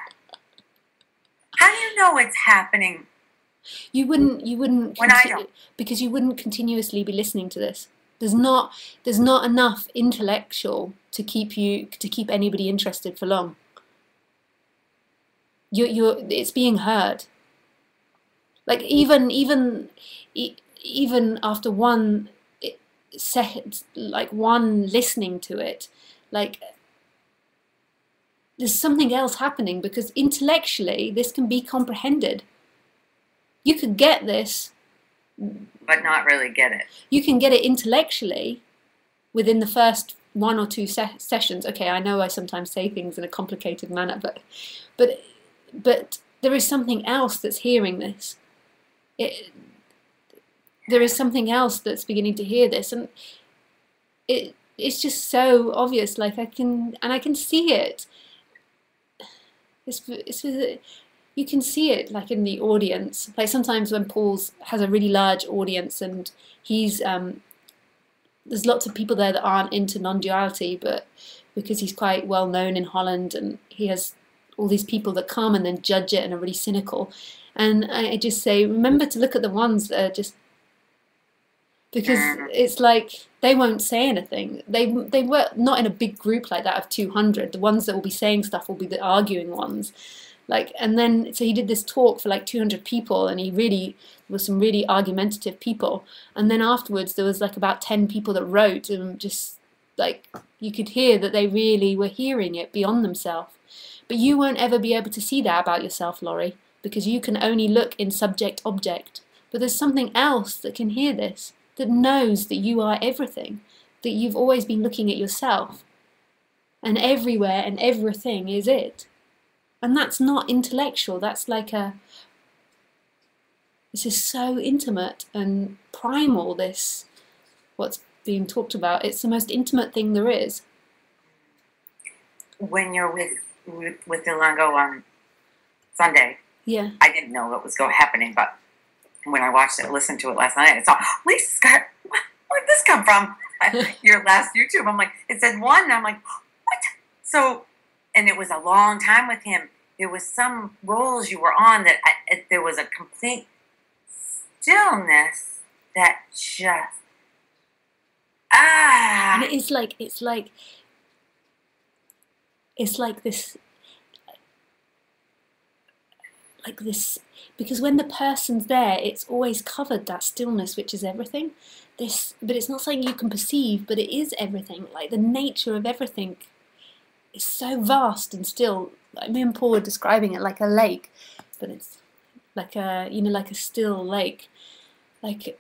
How do you know it's happening? You wouldn't when I don't. Because you wouldn't continuously be listening to this. There's not enough intellectual to keep anybody interested for long. It's being heard. Like even after one second, like one listening to it, like there's something else happening because intellectually this can be comprehended. You could get this, but not really get it. You can get it intellectually within the first one or two sessions. Okay, I know I sometimes say things in a complicated manner, but there is something else that's hearing this. There is something else that's beginning to hear this, and it's just so obvious. Like I can see it. You can see it like in the audience. Like sometimes when Paul's has a really large audience and he's there's lots of people there that aren't into non-duality, but because he's quite well known in Holland and he has all these people that come and then judge it and are really cynical. And I just say, remember to look at the ones that are just, because it's like they won't say anything. They were not in a big group like that of 200. The ones that will be saying stuff will be the arguing ones. Like, and then so he did this talk for like 200 people, and he really was some really argumentative people. And then afterwards, there was like about 10 people that wrote, and just like you could hear that they really were hearing it beyond themselves. But you won't ever be able to see that about yourself, Laurie, because you can only look in subject-object. But there's something else that can hear this, that knows that you are everything, that you've always been looking at yourself, and everywhere and everything is it. And that's not intellectual, that's like this is so intimate and primal, this, what's being talked about. It's the most intimate thing there is. When you're with Ilongo on Sunday, yeah, I didn't know what was happening, but when I watched it, listened to it last night, I saw, Lisa's got, where'd this come from? Your last YouTube, I'm like, it said 1, and I'm like, what? So, and it was a long time with him. There was some roles you were on that there was a complete stillness that just, And it's like this, because when the person's there, it's always covered, that stillness, which is everything. But it's not something you can perceive, but it is everything. Like the nature of everything is so vast and still. Like me and Paul were describing it like a lake, but it's like like a still lake, like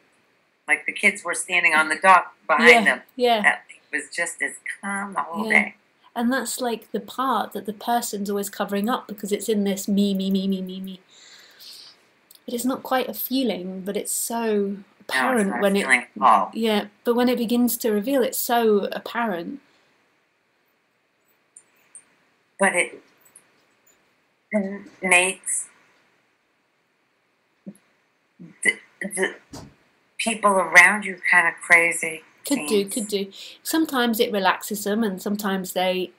the kids were standing on the dock behind them. Yeah, that was just as calm the whole day. And that's like the part that the person's always covering up because it's in this me. It is not quite a feeling, but it's so apparent when it. Yeah, but when it begins to reveal, it's so apparent. But it makes the people around you kind of crazy. Could do. Sometimes it relaxes them, and sometimes they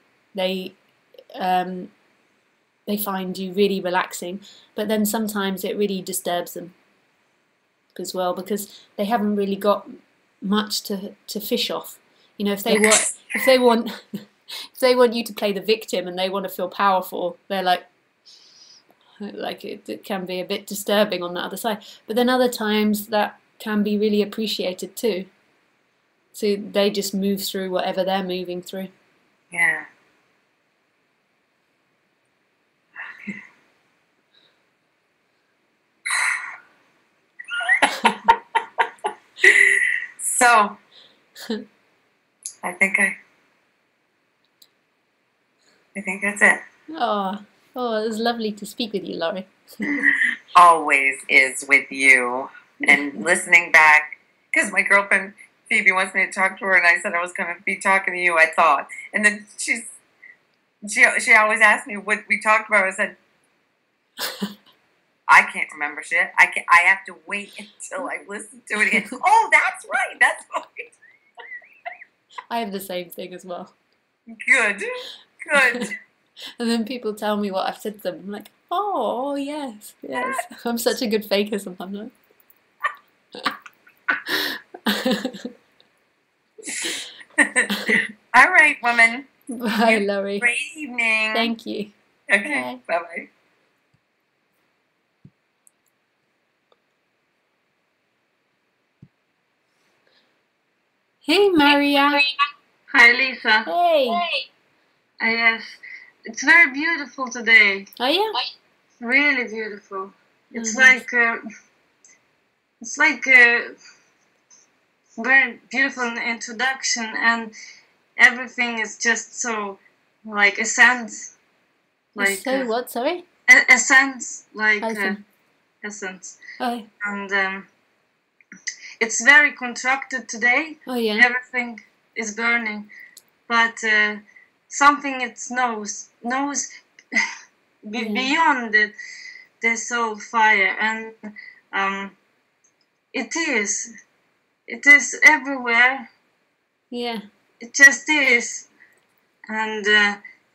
they find you really relaxing, but then sometimes it really disturbs them as well, because they haven't really got much to fish off. You know, if they want if they want you to play the victim and they want to feel powerful, they're like it can be a bit disturbing on the other side. But then other times that can be really appreciated too. So they just move through whatever they're moving through. Yeah. So, I think that's it. Oh, it was lovely to speak with you, Laurie. Always is with you. And listening back, because my girlfriend Phoebe wants me to talk to her, and I said I was going to be talking to you, I thought. And then she always asked me what we talked about. I said, I can't remember shit. I have to wait until I listen to it again. Oh, that's right. That's right. I have the same thing as well. Good. And then people tell me what I've said to them. I'm like, oh, yes. I'm such a good faker sometimes. All right, woman. Bye, Laurie. Great evening. Thank you. Okay. Bye-bye. Hey, Maria. Hi, Lisa. Hey. Yes, it's very beautiful today. Oh, yeah? Really beautiful. It's Mm-hmm. like a very beautiful introduction, and everything is just so like a sense, like So what? Sorry. a sense, like essence, Oh. and it's very contracted today. Oh, yeah. Everything is burning, but something it knows beyond the soul fire, and it is everywhere. Yeah. It just is, and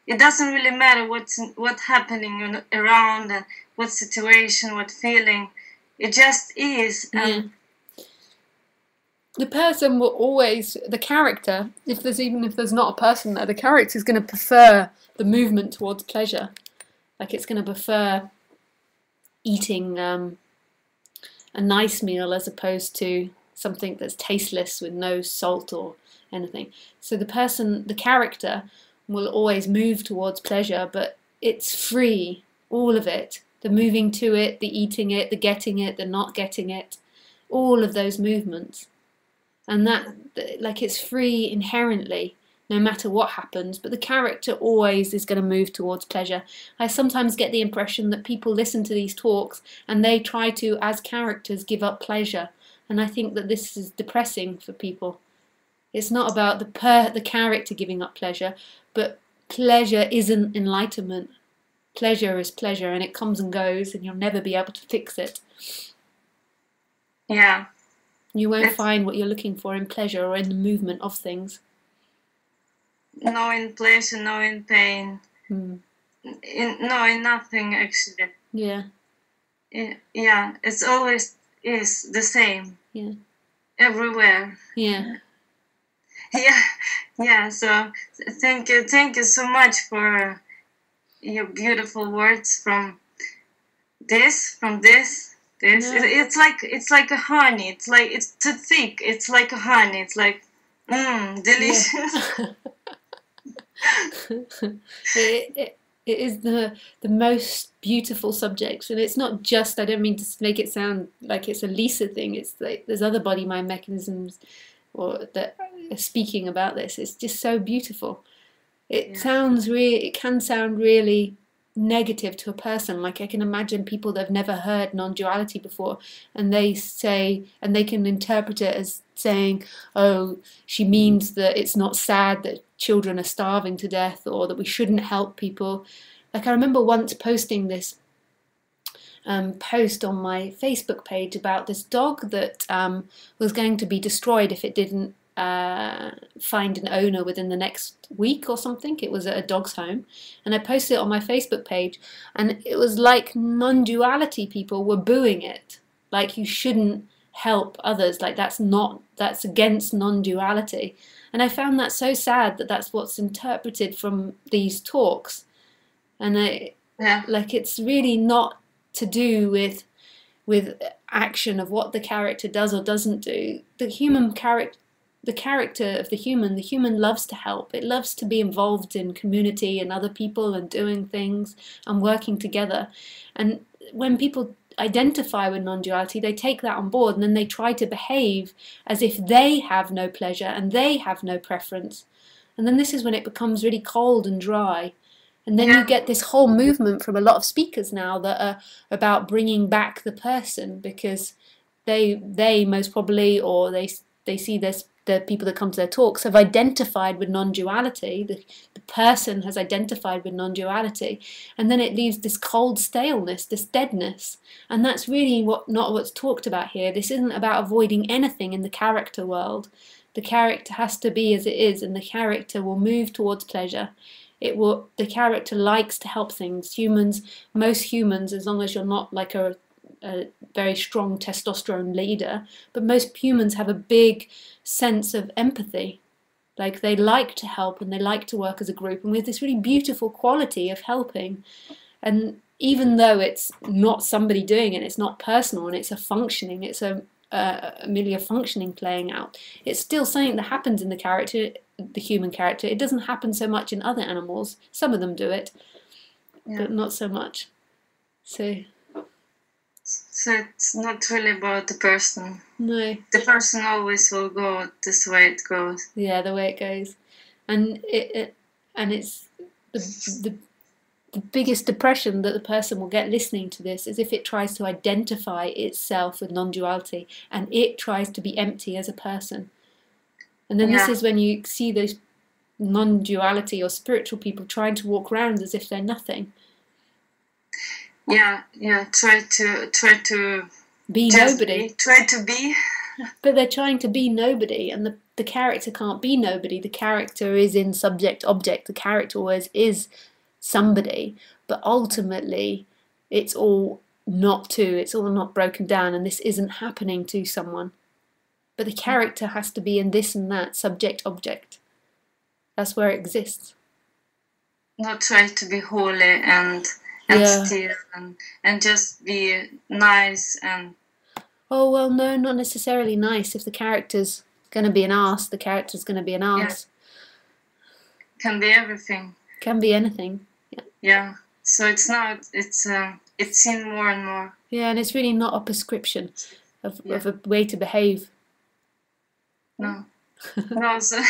it doesn't really matter what's happening around and what situation, what feeling. It just is. Yeah. The person will always, the character, if there's not a person there, the character is going to prefer the movement towards pleasure. Like it's going to prefer eating a nice meal as opposed to something that's tasteless with no salt or anything. So the character will always move towards pleasure, but it's free, all of it. The moving to it, the eating it, the getting it, the not getting it, all of those movements. And that, like, it's free inherently, no matter what happens, but the character always is going to move towards pleasure. I sometimes get the impression that people listen to these talks and they try to, as characters, give up pleasure. And I think that this is depressing for people. It's not about the character giving up pleasure, but pleasure isn't enlightenment. Pleasure is pleasure, and it comes and goes, and you'll never be able to fix it. Yeah. You won't find what you're looking for in pleasure or in the movement of things. No in pleasure, no in pain. No, in nothing, actually. Yeah. Yeah, it's always is the same. Yeah. Everywhere. Yeah. Yeah. So thank you so much for your beautiful words from this. No. It's like a honey. It's too thick. It's like a honey. It's like delicious. Yeah. It is the most beautiful subject, and it's not just. I don't mean to make it sound like it's a Lisa thing. It's like there's other body mind mechanisms, or that are speaking about this. It's just so beautiful. It can sound really negative to a person. Like I can imagine people that have never heard non-duality before, and they can interpret it as saying, oh, she means that it's not sad that children are starving to death, or that we shouldn't help people. Like I remember once posting this post on my Facebook page about this dog that was going to be destroyed if it didn't find an owner within the next week or something. It was at a dog's home, and I posted it on my Facebook page, and it was like non-duality people were booing it, like you shouldn't help others, like that's against non-duality. And I found that so sad that that's what's interpreted from these talks, and like it's really not to do with action of what the character does or doesn't do. The character of the human loves to help. It loves to be involved in community and other people and doing things and working together. And when people identify with non-duality, they take that on board, and then they try to behave as if they have no pleasure and they have no preference. And then this is when it becomes really cold and dry. And then you get this whole movement from a lot of speakers now that are about bringing back the person, because they most probably, or they see this, the people that come to their talks have identified with non-duality. The person has identified with non-duality, and then it leaves this cold staleness, this deadness. And that's really not what's talked about here. This isn't about avoiding anything in the character world. The character has to be as it is, and the character will move towards pleasure. The character likes to help things. Most humans, as long as you're not like a very strong testosterone leader, but most humans have a big sense of empathy. Like they like to help and they like to work as a group, and we have this really beautiful quality of helping. And even though it's not somebody doing it, it's not personal, and it's merely a functioning playing out, it's still something that happens in the human character. It doesn't happen so much in other animals. Some of them do it, but not so much. So it's not really about the person. No. The person always will go this way it goes. Yeah, the way it goes. And it's the biggest depression that the person will get listening to this is if it tries to identify itself with non-duality and it tries to be empty as a person. And then this is when you see those non-duality or spiritual people trying to walk around as if they're nothing. Try to be nobody. Try to be. But they're trying to be nobody, and the character can't be nobody. The character is in subject-object. The character always is somebody, but ultimately it's all it's all not broken down, and this isn't happening to someone. But the character has to be in this and that, subject-object. That's where it exists. Not try to be holy and still and just be nice and... Oh, well, no, not necessarily nice. If the character's going to be an arse, the character's going to be an arse. Can be everything. Can be anything. Yeah. So it's seen more and more. Yeah, and it's really not a prescription of a way to behave. No. No, so...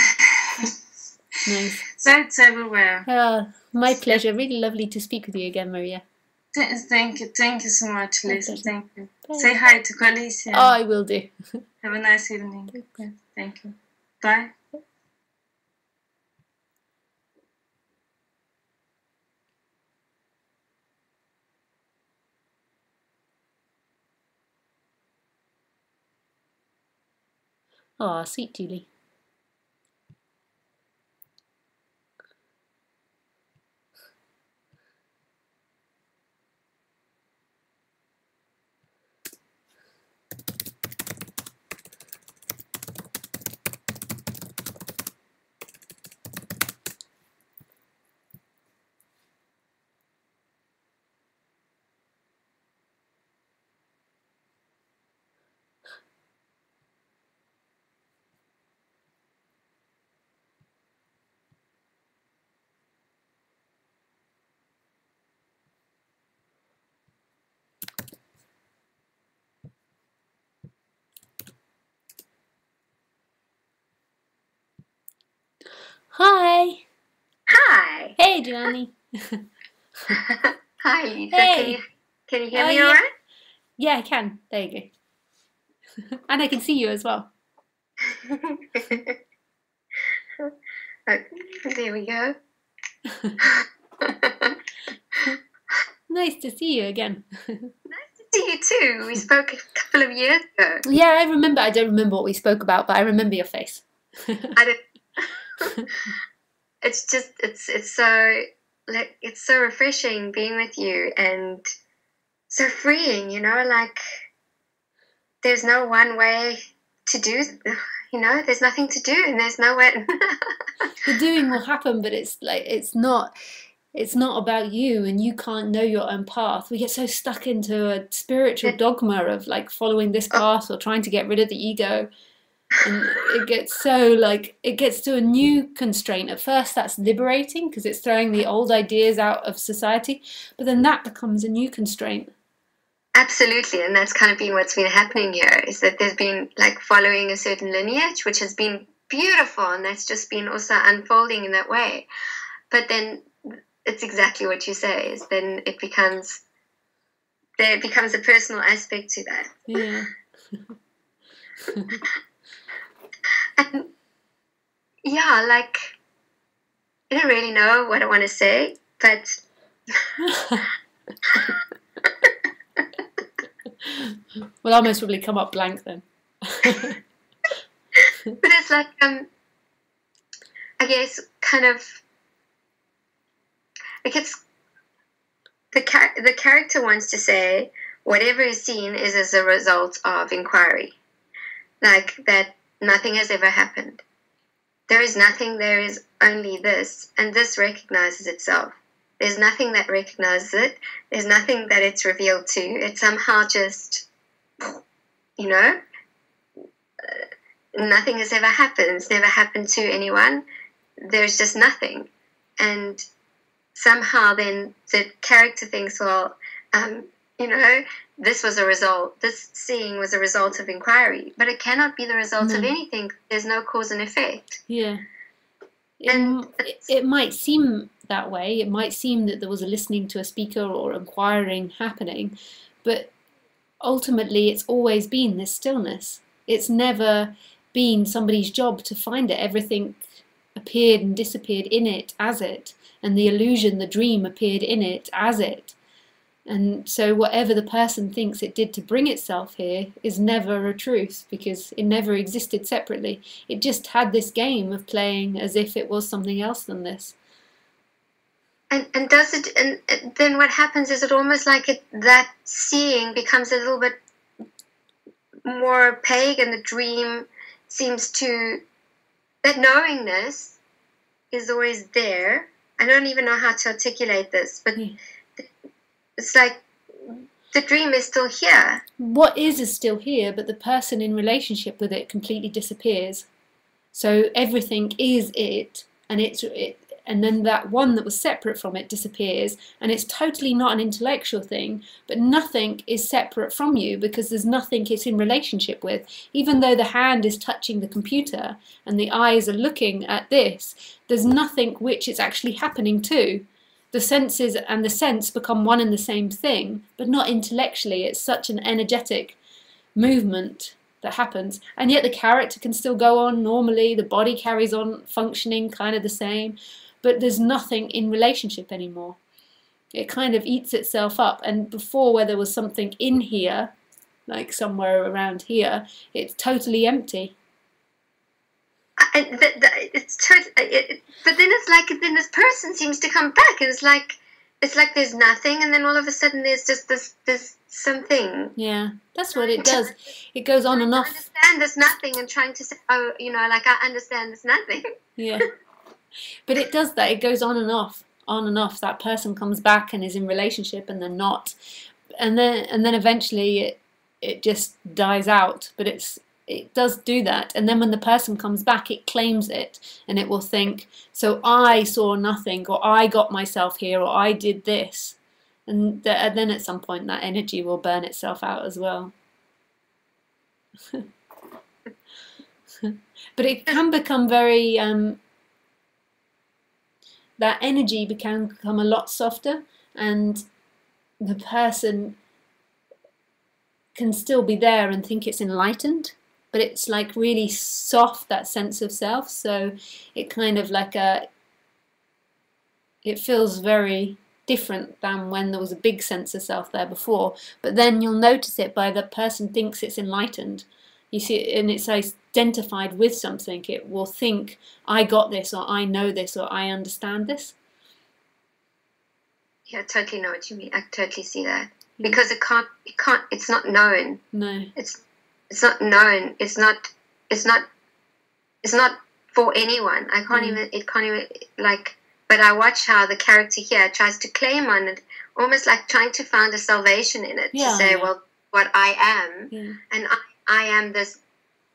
Nice. So it's everywhere. My pleasure. Really lovely to speak with you again, Maria. Thank you so much, Lisa. Thank you. Bye. Say hi to Alicia. Oh, I will do. Have a nice evening. Thank you. Bye. Oh, sweet Julie. Hi. Hi. Hey, Gianni. Hi, Lisa. Hey. Can you hear me all right? Yeah, I can. There you go. And I can see you as well. There we go. Nice to see you again. Nice to see you too. We spoke a couple of years ago. Yeah, I remember. I don't remember what we spoke about, but I remember your face. I don't. It's just it's so like it's so refreshing being with you and so freeing. You know, like there's no one way to do. You know, there's nothing to do, and there's no way. The doing will happen, but it's like it's not about you, and you can't know your own path. We get so stuck into a spiritual dogma of like following this path or trying to get rid of the ego. And it gets so like it gets to a new constraint. At first that's liberating because it's throwing the old ideas out of society, but then that becomes a new constraint. Absolutely, and that's kind of been what's been happening here, is that there's been like following a certain lineage, which has been beautiful, and that's just been also unfolding in that way. But then it's exactly what you say, is then there becomes a personal aspect to that. Yeah. And yeah, like I don't really know what I want to say, but Well, I'll most probably come up blank then. but it's like I guess kind of like it's the character wants to say whatever is seen is as a result of inquiry, like that nothing has ever happened. There is nothing, there is only this, and this recognizes itself. There's nothing that recognizes it. There's nothing that it's revealed to. It somehow just, you know, nothing has ever happened. It's never happened to anyone. There's just nothing. And somehow then the character thinks, well, you know, this was a result, this seeing was a result of inquiry, but it cannot be the result of anything. There's no cause and effect. Yeah. It might seem that way. It might seem that there was a listening to a speaker or inquiring happening, but ultimately it's always been this stillness. It's never been somebody's job to find it. Everything appeared and disappeared in it as it, and the illusion, the dream appeared in it as it. And so whatever the person thinks it did to bring itself here is never a truth, because it never existed separately. It just had this game of playing as if it was something else than this. And does it? And then what happens is it almost like that seeing becomes a little bit more opaque, and the dream seems to, that knowingness is always there. I don't even know how to articulate this, but it's like the dream is still here. What is still here, but the person in relationship with it completely disappears. So everything is it, and and then that one that was separate from it disappears, and it's totally not an intellectual thing, but nothing is separate from you because there's nothing it's in relationship with. Even though the hand is touching the computer and the eyes are looking at this, there's nothing which it's actually happening to. The senses and the sense become one and the same thing, but not intellectually. It's such an energetic movement that happens, and yet the character can still go on normally, the body carries on functioning kind of the same, but there's nothing in relationship anymore. It kind of eats itself up, and before, where there was something in here, like somewhere around here, it's totally empty. It's but then it's like then this person seems to come back, and it's like there's nothing, and then all of a sudden there's just this something. Yeah, that's what it does. It goes on and off. I understand this nothing, and trying to say, oh, you know, like I understand this nothing. Yeah, but it does that. It goes on and off, on and off. That person comes back and is in relationship, and they're not, and then eventually it just dies out. But it does do that, and then when the person comes back, it claims it, and it will think, so I saw nothing, or I got myself here, or I did this, and then at some point that energy will burn itself out as well. But it can become very that energy can become a lot softer, and the person can still be there and think it's enlightened, but it's like really soft, that sense of self. So it kind of like it feels very different than when there was a big sense of self there before. But then you'll notice it by the person thinks it's enlightened. You see, and it's like identified with something, it will think, I got this, or I know this, or I understand this. Yeah, I totally know what you mean. I totally see that. Because it can't, it's not known. No. It's not known. It's not for anyone. It can't even, like, but I watch how the character here tries to claim on it, almost like trying to find a salvation in it, to say, well, what I am, and I am this,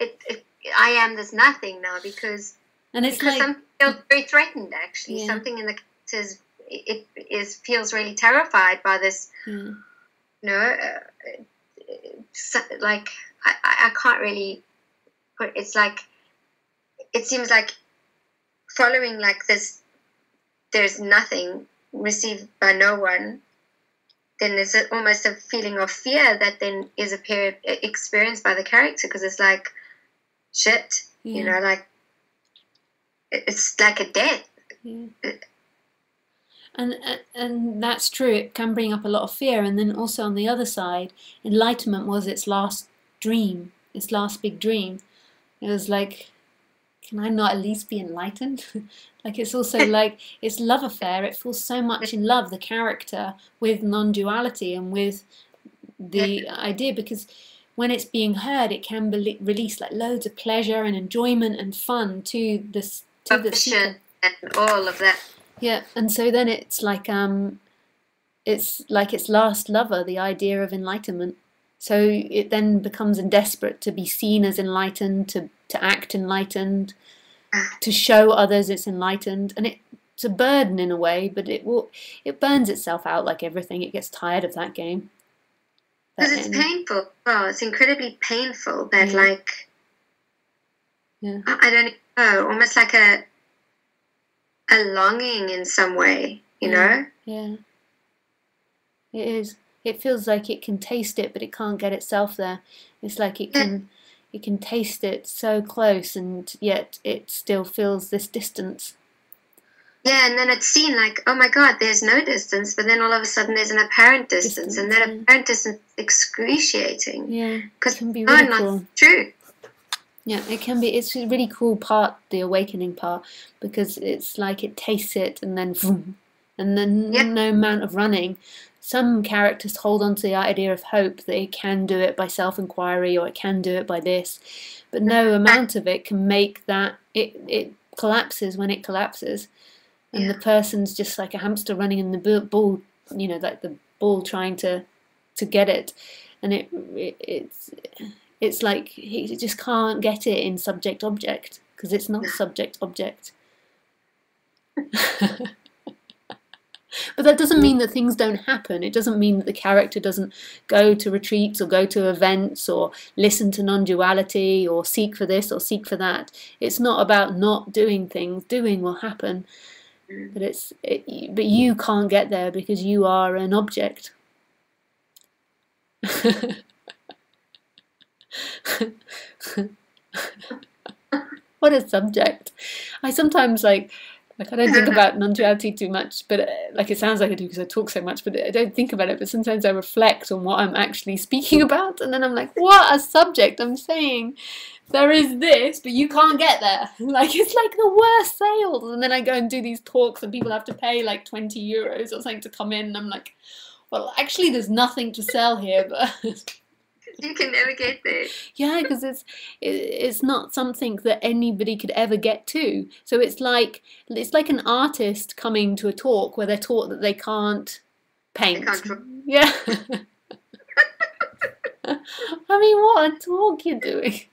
I am this nothing now, because some feel very threatened, actually. Something in the characters, it feels really terrified by this, like, I can't really put, it's like, it seems like following like this, there's nothing received by no one, then there's almost a feeling of fear that then is experienced by the character, because it's like, shit, like, it's like a death. And that's true. It can bring up a lot of fear. And then also on the other side, enlightenment was its last dream, its last big dream. It was like, can I not at least be enlightened? Like, it's also like, it's love affair. It falls so much in love, the character, with non-duality and with the idea, because when it's being heard, it can release like loads of pleasure and enjoyment and fun to the seeker. And all of that. Yeah, and so then it's like its last lover, the idea of enlightenment. So it then becomes desperate to be seen as enlightened, to act enlightened, to show others it's enlightened, and it's a burden in a way, but it burns itself out like everything. It gets tired of that game. Because it's painful. Well, it's incredibly painful. That like, I don't know, almost like a longing in some way, you know? Yeah. It is. It feels like it can taste it, but it can't get itself there. It's like it can taste it so close, and yet it still feels this distance. Yeah, and then it's seen like, oh my God, there's no distance, but then all of a sudden there's an apparent distance, and that apparent distance is excruciating. Yeah, because it can be really cool. Not true. Yeah, it can be. It's a really cool part, the awakening part, because it's like it tastes it, and then vroom, and then no amount of running. Some characters hold on to the idea of hope that it can do it by self-inquiry, or it can do it by this, but no amount of it can make that it collapses when it collapses, and the person's just like a hamster running in the ball, like the ball trying to get it, and it's like he just can't get it in subject-object, because it's not subject-object. But that doesn't mean that things don't happen. It doesn't mean that the character doesn't go to retreats or go to events or listen to non-duality or seek for this or seek for that. It's not about not doing things. Doing will happen. But but you can't get there because you are an object. What a subject. I sometimes like I don't think about non-duality too much, but like it sounds like I do because I talk so much, but I don't think about it. But sometimes I reflect on what I'm actually speaking about, and then I'm like, what a subject. I'm saying there is this, but you can't get there. Like, it's like the worst sales. And then I go and do these talks and people have to pay like 20 euros or something to come in, and I'm like, well, actually there's nothing to sell here, but you can never get there. Yeah, because it's not something that anybody could ever get to. So it's like an artist coming to a talk where they're taught that they can't paint. Yeah. I mean, what a talk you're doing.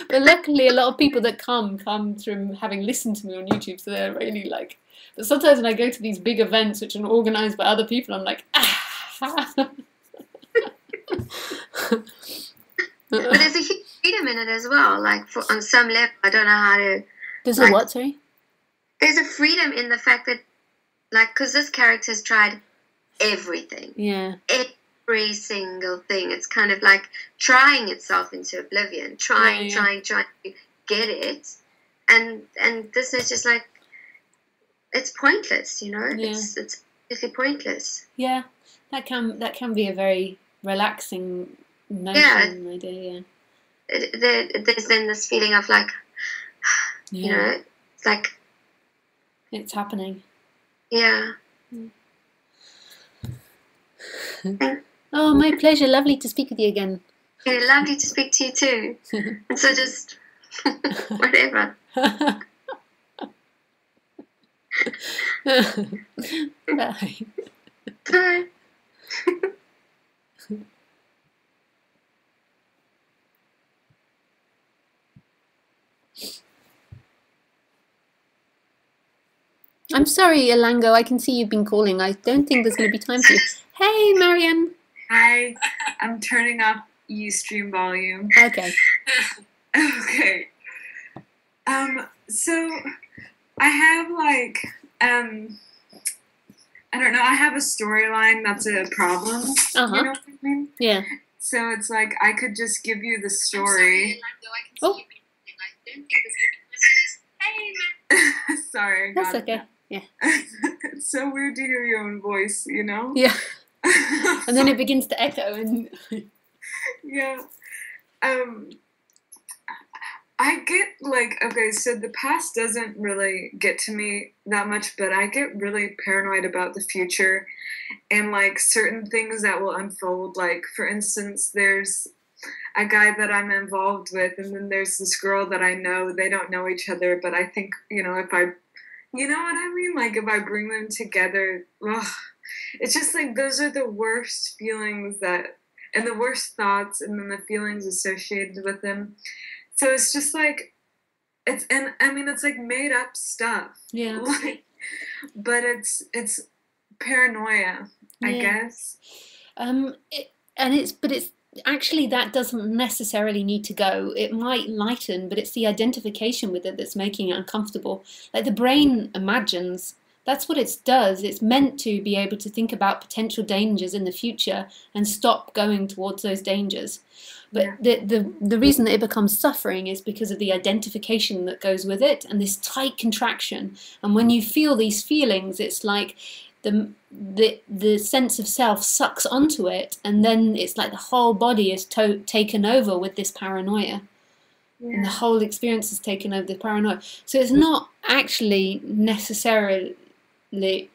But luckily, a lot of people that come from having listened to me on YouTube, so they're really like. But sometimes when I go to these big events which are organised by other people, I'm like, ah. But there's a huge freedom in it as well. Like on some level, I don't know how to. There's a what? Sorry. There's a freedom in the fact that, like, because this character's tried everything. Yeah. Every single thing. It's kind of like trying itself into oblivion, trying to get it, and this is just like, it's pointless, you know. Yeah. It's really pointless. Yeah, that can be a very relaxing notion idea. there's then this feeling of like, Yeah. you know, it's like, It's happening. yeah. Oh, my pleasure. Lovely to speak with you again. Yeah, lovely to speak to you too. And so just whatever. Bye. Bye. I'm sorry, Elango. I can see you've been calling. I don't think there's going to be time for you. Hey, Marianne. Hi, I'm turning off Ustream volume. Okay. Okay. So I have like, I don't know, I have a storyline that's a problem. You know what I mean? Yeah. So it's like I could just give you the story. Oh. Sorry. That's okay. Yeah. It's so weird to hear your own voice, you know? Yeah. And then it begins to echo and yeah. I get like, okay, so the past doesn't really get to me that much, but I get really paranoid about the future and like certain things that will unfold. Like, for instance, there's a guy that I'm involved with, and then there's this girl that I know. They don't know each other, but I think, you know, if I, you know what I mean? Like, if I bring them together, ugh, it's just like those are the worst feelings that, and the worst thoughts, and then the feelings associated with them. So it's just like, it's, and I mean, it's like made up stuff. yeah. Like, but it's paranoia, I guess. But it's actually, that doesn't necessarily need to go. It might lighten, but it's the identification with it that's making it uncomfortable. Like the brain imagines. That's what it does. It's meant to be able to think about potential dangers in the future and stop going towards those dangers. But the reason that it becomes suffering is because of the identification that goes with it and this tight contraction. And when you feel these feelings, it's like the sense of self sucks onto it, and then it's like the whole body is taken over with this paranoia. And the whole experience is taken over the paranoia. So it's not actually necessarily the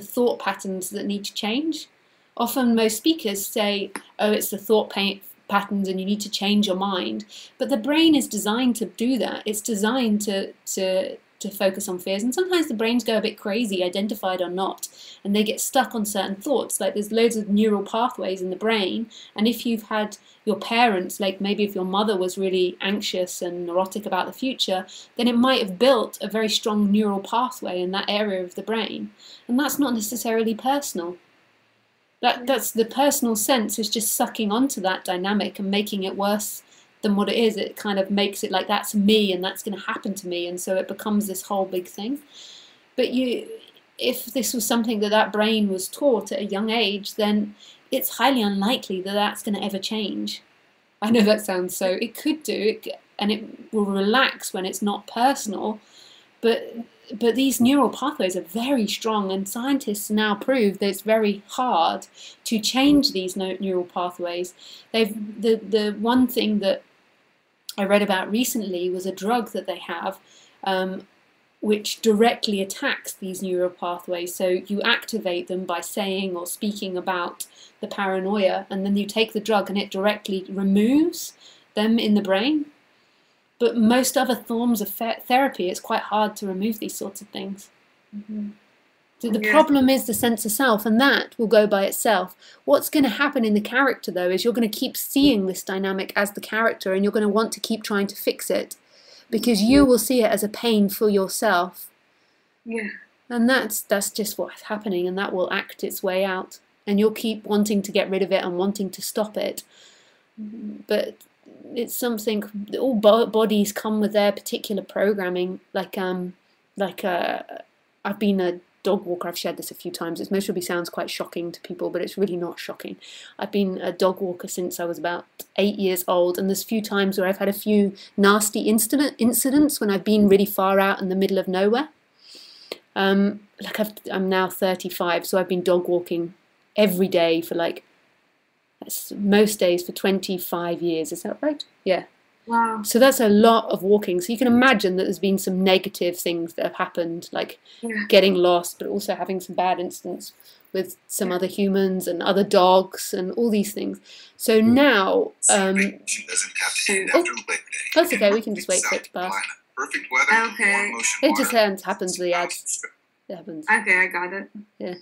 thought patterns that need to change. Often most speakers say, oh, it's the thought patterns and you need to change your mind. But the brain is designed to do that. It's designed to focus on fears. And sometimes the brains go a bit crazy, identified or not, and they get stuck on certain thoughts. Like there's loads of neural pathways in the brain. And if you've had your parents, like maybe if your mother was really anxious and neurotic about the future, then it might have built a very strong neural pathway in that area of the brain. And that's not necessarily personal. That's the personal sense is just sucking onto that dynamic and making it worse than what it is. It kind of makes it like that's me and that's going to happen to me, and so it becomes this whole big thing. But if this was something that brain was taught at a young age, then it's highly unlikely that that's going to ever change. I know that sounds so, it could do, and it will relax when it's not personal, but these neural pathways are very strong, and scientists now prove that it's very hard to change these neural pathways. The one thing that I read about recently was a drug that they have which directly attacks these neural pathways. So you activate them by saying or speaking about the paranoia, and then you take the drug and it directly removes them in the brain. But most other forms of therapy, it's quite hard to remove these sorts of things. Mm-hmm. So the problem is the sense of self, and that will go by itself. What's going to happen in the character, though, is you're going to keep seeing this dynamic as the character, and you're going to want to keep trying to fix it, because you will see it as a pain for yourself. Yeah. And that's just what's happening, and that will act its way out. And you'll keep wanting to get rid of it and wanting to stop it. But it's something, all bodies come with their particular programming. I've been a dog walker. I've shared this a few times. It most probably sounds quite shocking to people, but it's really not shocking. I've been a dog walker since I was about 8 years old, and there's a few times where I've had a few nasty incidents when I've been really far out in the middle of nowhere. I'm now 35, so I've been dog walking every day for like That's most days for 25 years. Is that right? Yeah. Wow. So that's a lot of walking. So you can imagine that there's been some negative things that have happened, like getting lost, but also having some bad incidents with some other humans and other dogs and all these things. So now, that's okay. We can just wait for it to pass. Perfect weather. Okay. It just happens. The ads. It happens. Okay, I got it. Yeah.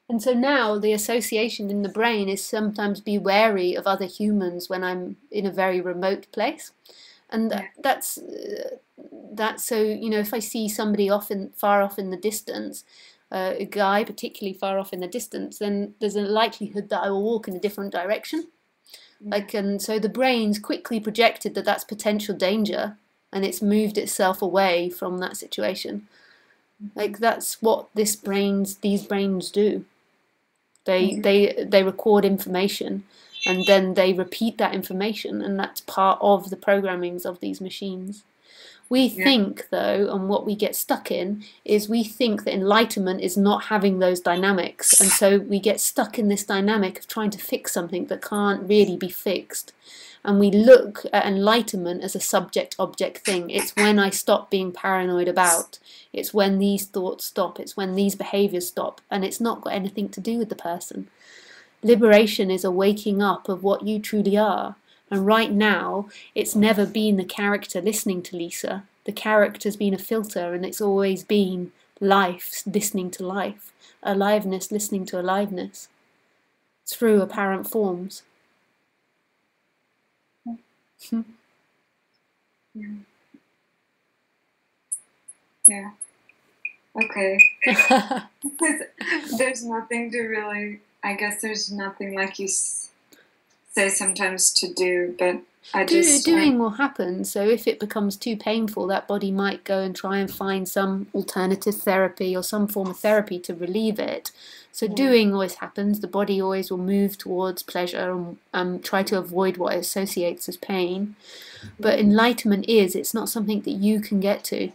And so now the association in the brain is sometimes be wary of other humans when I'm in a very remote place. And that's so, you know, if I see somebody far off in the distance, a guy particularly far off in the distance, then there's a likelihood that I will walk in a different direction. And so the brain's quickly projected that that's potential danger, and it's moved itself away from that situation. Like that's what these brains do. They record information, and then they repeat that information, and that's part of the programmings of these machines. We think, though, and what we get stuck in is we think that enlightenment is not having those dynamics, and so we get stuck in this dynamic of trying to fix something that can't really be fixed. And we look at enlightenment as a subject-object thing. It's when I stop being paranoid about. It's when these thoughts stop. It's when these behaviors stop. And it's not got anything to do with the person. Liberation is a waking up of what you truly are. And right now, it's never been the character listening to Lisa. The character's been a filter, and it's always been life listening to life. Aliveness listening to aliveness. Through apparent forms. Yeah. Okay. There's nothing to really, I guess there's nothing like you say sometimes to do, but doing will happen. So if it becomes too painful, that body might go and try and find some alternative therapy or some form of therapy to relieve it. So doing always happens. The body always will move towards pleasure and try to avoid what it associates as pain. But enlightenment it's not something that you can get to.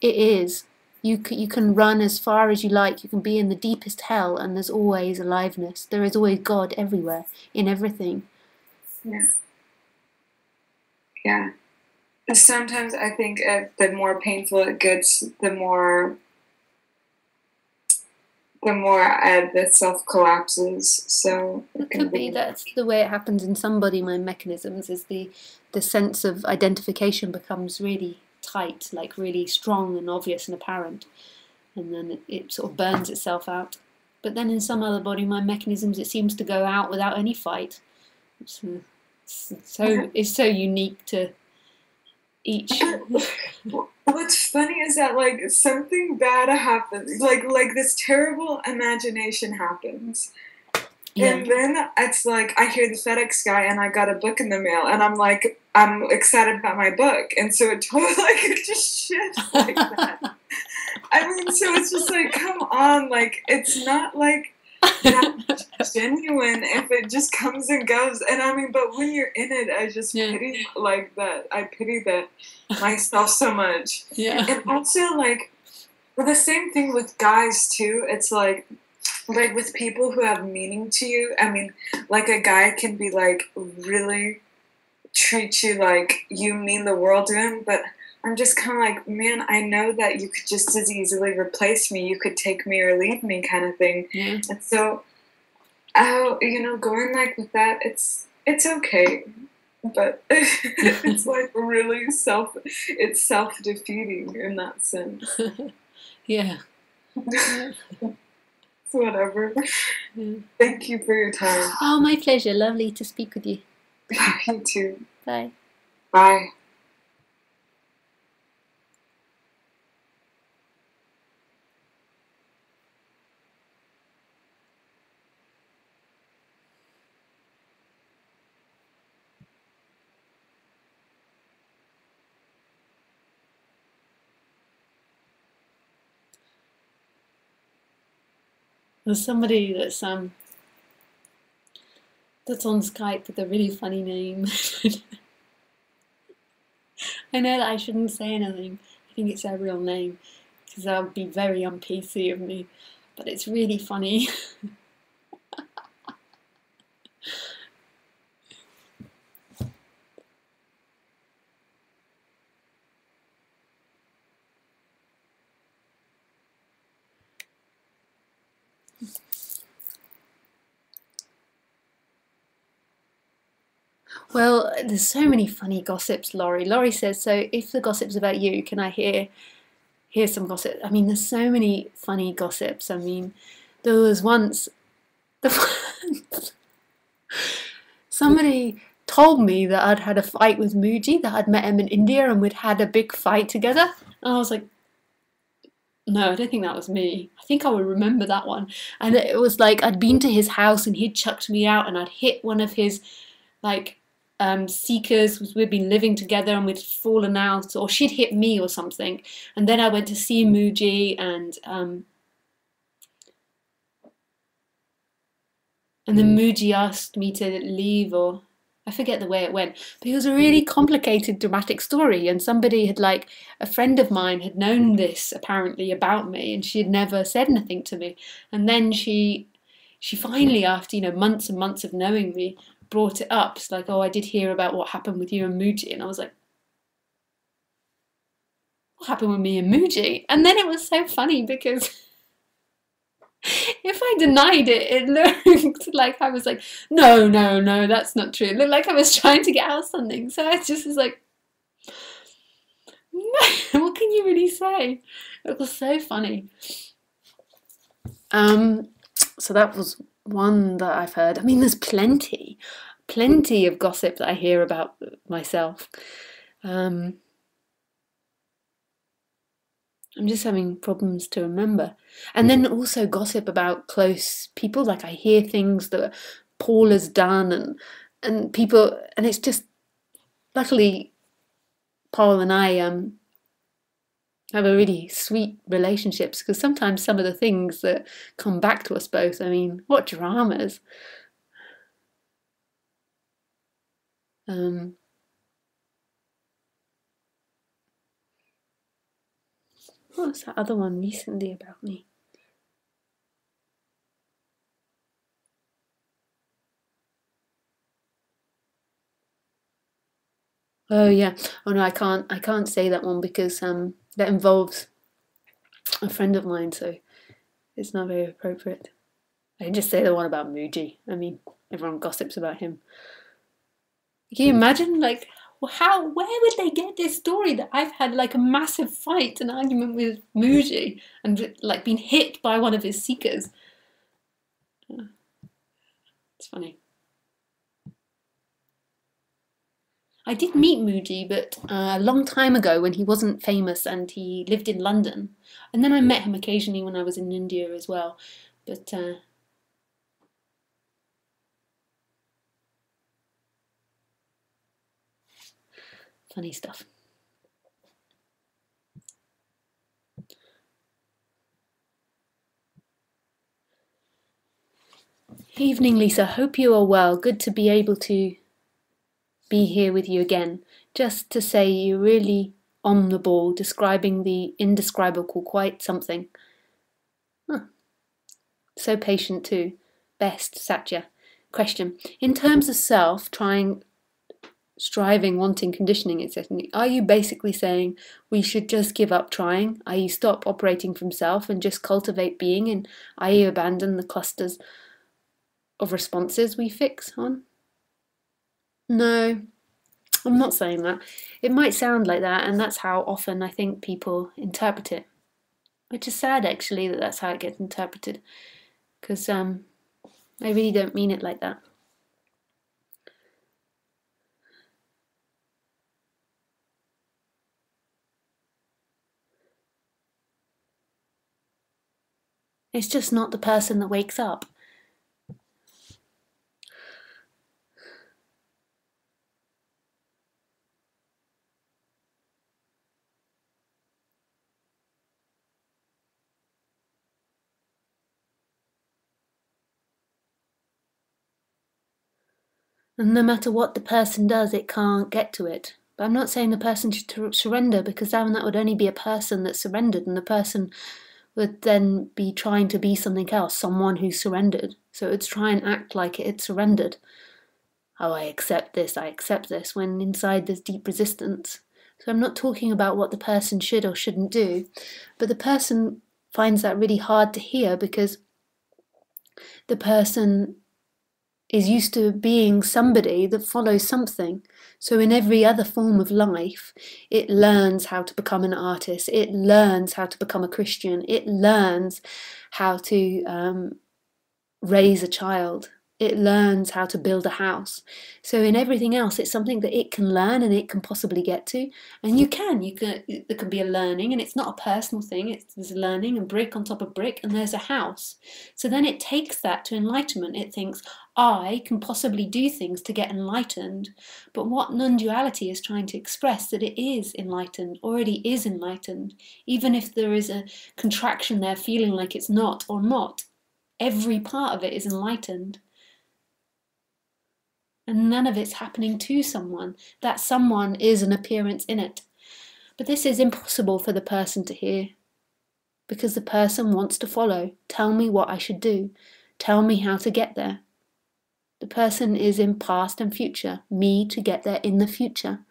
It is. You can run as far as you like. You can be in the deepest hell, and there's always aliveness. There is always God everywhere, in everything. Yeah. Sometimes I think the more painful it gets, the more the self collapses. So it could be that's the way it happens in some body mind mechanisms. Is the sense of identification becomes really tight, like really strong and obvious and apparent, and then it sort of burns itself out. But then in some other body mind mechanisms, it seems to go out without any fight. It's so unique to each. What's funny is that like something bad happens, like this terrible imagination happens, and then it's like I hear the FedEx guy and I got a book in the mail, and I'm excited about my book, and so it totally it just shifts like that. I mean, so it's just like, come on, like it's not like that genuine if it just comes and goes. And I mean, but when you're in it, I just pity like that. I pity that myself so much. And also like, well, the same thing with guys too. It's like with people who have meaning to you. I mean, like a guy can be like really treat you like you mean the world to him, but I'm just kind of like, man, I know that you could just as easily replace me. You could take me or leave me, kind of thing. And so, going like with that, it's okay, but it's like really self-defeating in that sense. So whatever. Thank you for your time. Oh, my pleasure. Lovely to speak with you. You too. Bye. Bye. There's somebody that's on Skype with a really funny name. I know that I shouldn't say anything. I think it's their real name, because that would be very un-PC of me. But it's really funny. Well, there's so many funny gossips, Laurie. Laurie says, so if the gossip's about you, can I hear some gossip? I mean, there's so many funny gossips. I mean, there was once somebody told me that I'd had a fight with Muji, that I'd met him in India and we'd had a big fight together. And I was like, no, I don't think that was me. I think I would remember that one. And it was like I'd been to his house and he'd chucked me out and I'd hit one of his like seekers. We'd been living together and we'd fallen out, or she'd hit me or something. And then I went to see Muji and then Muji asked me to leave, or I forget the way it went, but it was a really complicated, dramatic story. And somebody had, like, a friend of mine had known this apparently about me, and she had never said anything to me. And then she finally, after, you know, months and months of knowing me, brought it up. It's like, oh, I did hear about what happened with you and Muji. And I was like, what happened with me and Muji? And then it was so funny because if I denied it, it looked like I was like, no, that's not true. It looked like I was trying to get out something. So I just was like, no, what can you really say? It was so funny. So that was one that I've heard. I mean, there's plenty of gossip that I hear about myself. I'm just having problems to remember. And then also gossip about close people. Like I hear things that Paul has done and people, and it's just, luckily Paul and I have a really sweet relationships, because sometimes some of the things that come back to us both, I mean, what dramas. What was that other one recently about me? Oh yeah. Oh no, I can't say that one because that involves a friend of mine, so it's not very appropriate. I can just say the one about Muji. I mean, everyone gossips about him. Can you imagine, like, where would they get this story that I've had like a massive fight, an argument with Muji, and like been hit by one of his seekers? It's funny. I did meet Muji, but a long time ago when he wasn't famous and he lived in London. And then I met him occasionally when I was in India as well. But funny stuff. Evening, Lisa. Hope you are well. Good to be able to be here with you again. Just to say you're really on the ball, describing the indescribable, quite something. Huh. So patient too. Best, Satya. Question. In terms of self, striving, wanting, conditioning, etc., are you basically saying we should just give up trying, i.e. stop operating from self and just cultivate being, and i.e. abandon the clusters of responses we fix on? No, I'm not saying that. It might sound like that, and that's how often I think people interpret it, which is sad actually that that's how it gets interpreted, because I really don't mean it like that. It's just not the person that wakes up. And no matter what the person does, it can't get to it. But I'm not saying the person should surrender, because then that would only be a person that surrendered, and the person would then be trying to be something else, someone who surrendered. So it's try and act like it surrendered. Oh, I accept this, when inside there's deep resistance. So I'm not talking about what the person should or shouldn't do, but the person finds that really hard to hear because the person is used to being somebody that follows something. So in every other form of life, it learns how to become an artist, it learns how to become a Christian, it learns how to raise a child, it learns how to build a house. So in everything else, it's something that it can learn and it can possibly get to. And there can be a learning, and it's not a personal thing, there's learning and brick on top of brick, and there's a house. So then it takes that to enlightenment. It thinks, I can possibly do things to get enlightened. But what non-duality is trying to express, that it is enlightened, already is enlightened, even if there is a contraction there feeling like it's not or not. Every part of it is enlightened. And none of it's happening to someone. That someone is an appearance in it. But this is impossible for the person to hear, because the person wants to follow. Tell me what I should do. Tell me how to get there. The person is in past and future, me to get there in the future.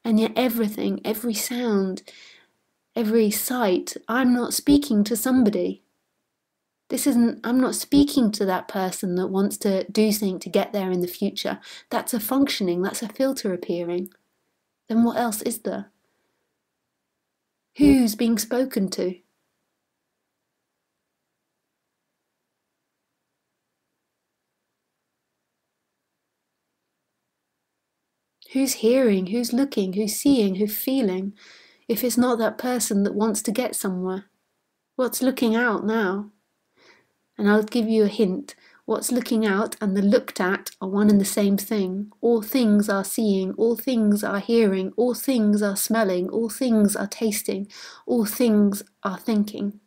And yet everything, every sound, every sight, I'm not speaking to somebody. I'm not speaking to that person that wants to do something to get there in the future. That's a functioning, that's a filter appearing. Then what else is there? Who's being spoken to? Who's hearing, who's looking, who's seeing, who's feeling, if it's not that person that wants to get somewhere? What's looking out now? And I'll give you a hint. What's looking out and the looked at are one and the same thing. All things are seeing, all things are hearing, all things are smelling, all things are tasting, all things are thinking.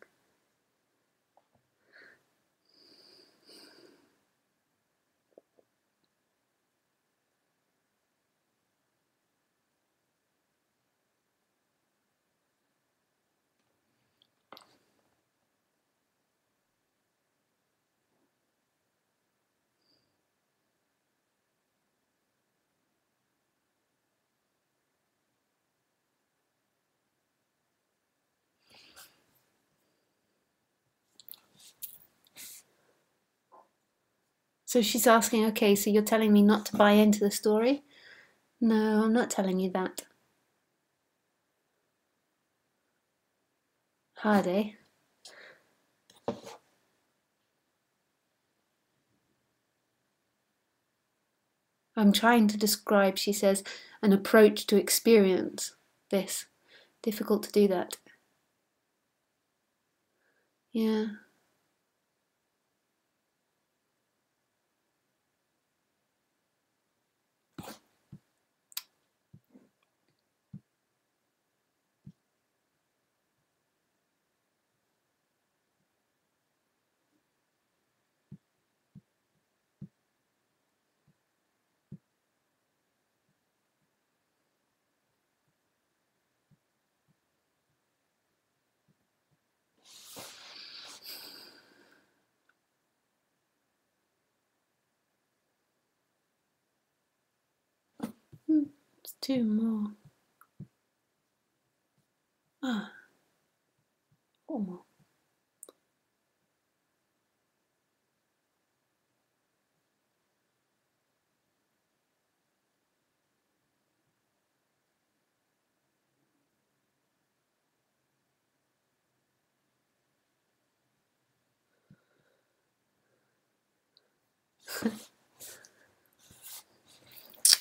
So she's asking, okay, so you're telling me not to buy into the story? No, I'm not telling you that. Hard, eh? I'm trying to describe, she says, an approach to experience this. Difficult to do that. Yeah. It's two more. Ah, four more.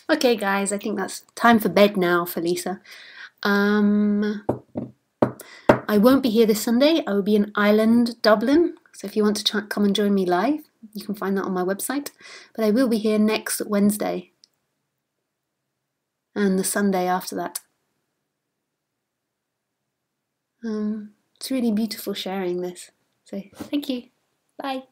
Okay, guys, I think that's time for bed now for Lisa. I won't be here this Sunday. I will be in Ireland, Dublin. So if you want to come and join me live, you can find that on my website. But I will be here next Wednesday and the Sunday after that. It's really beautiful sharing this. So thank you. Bye.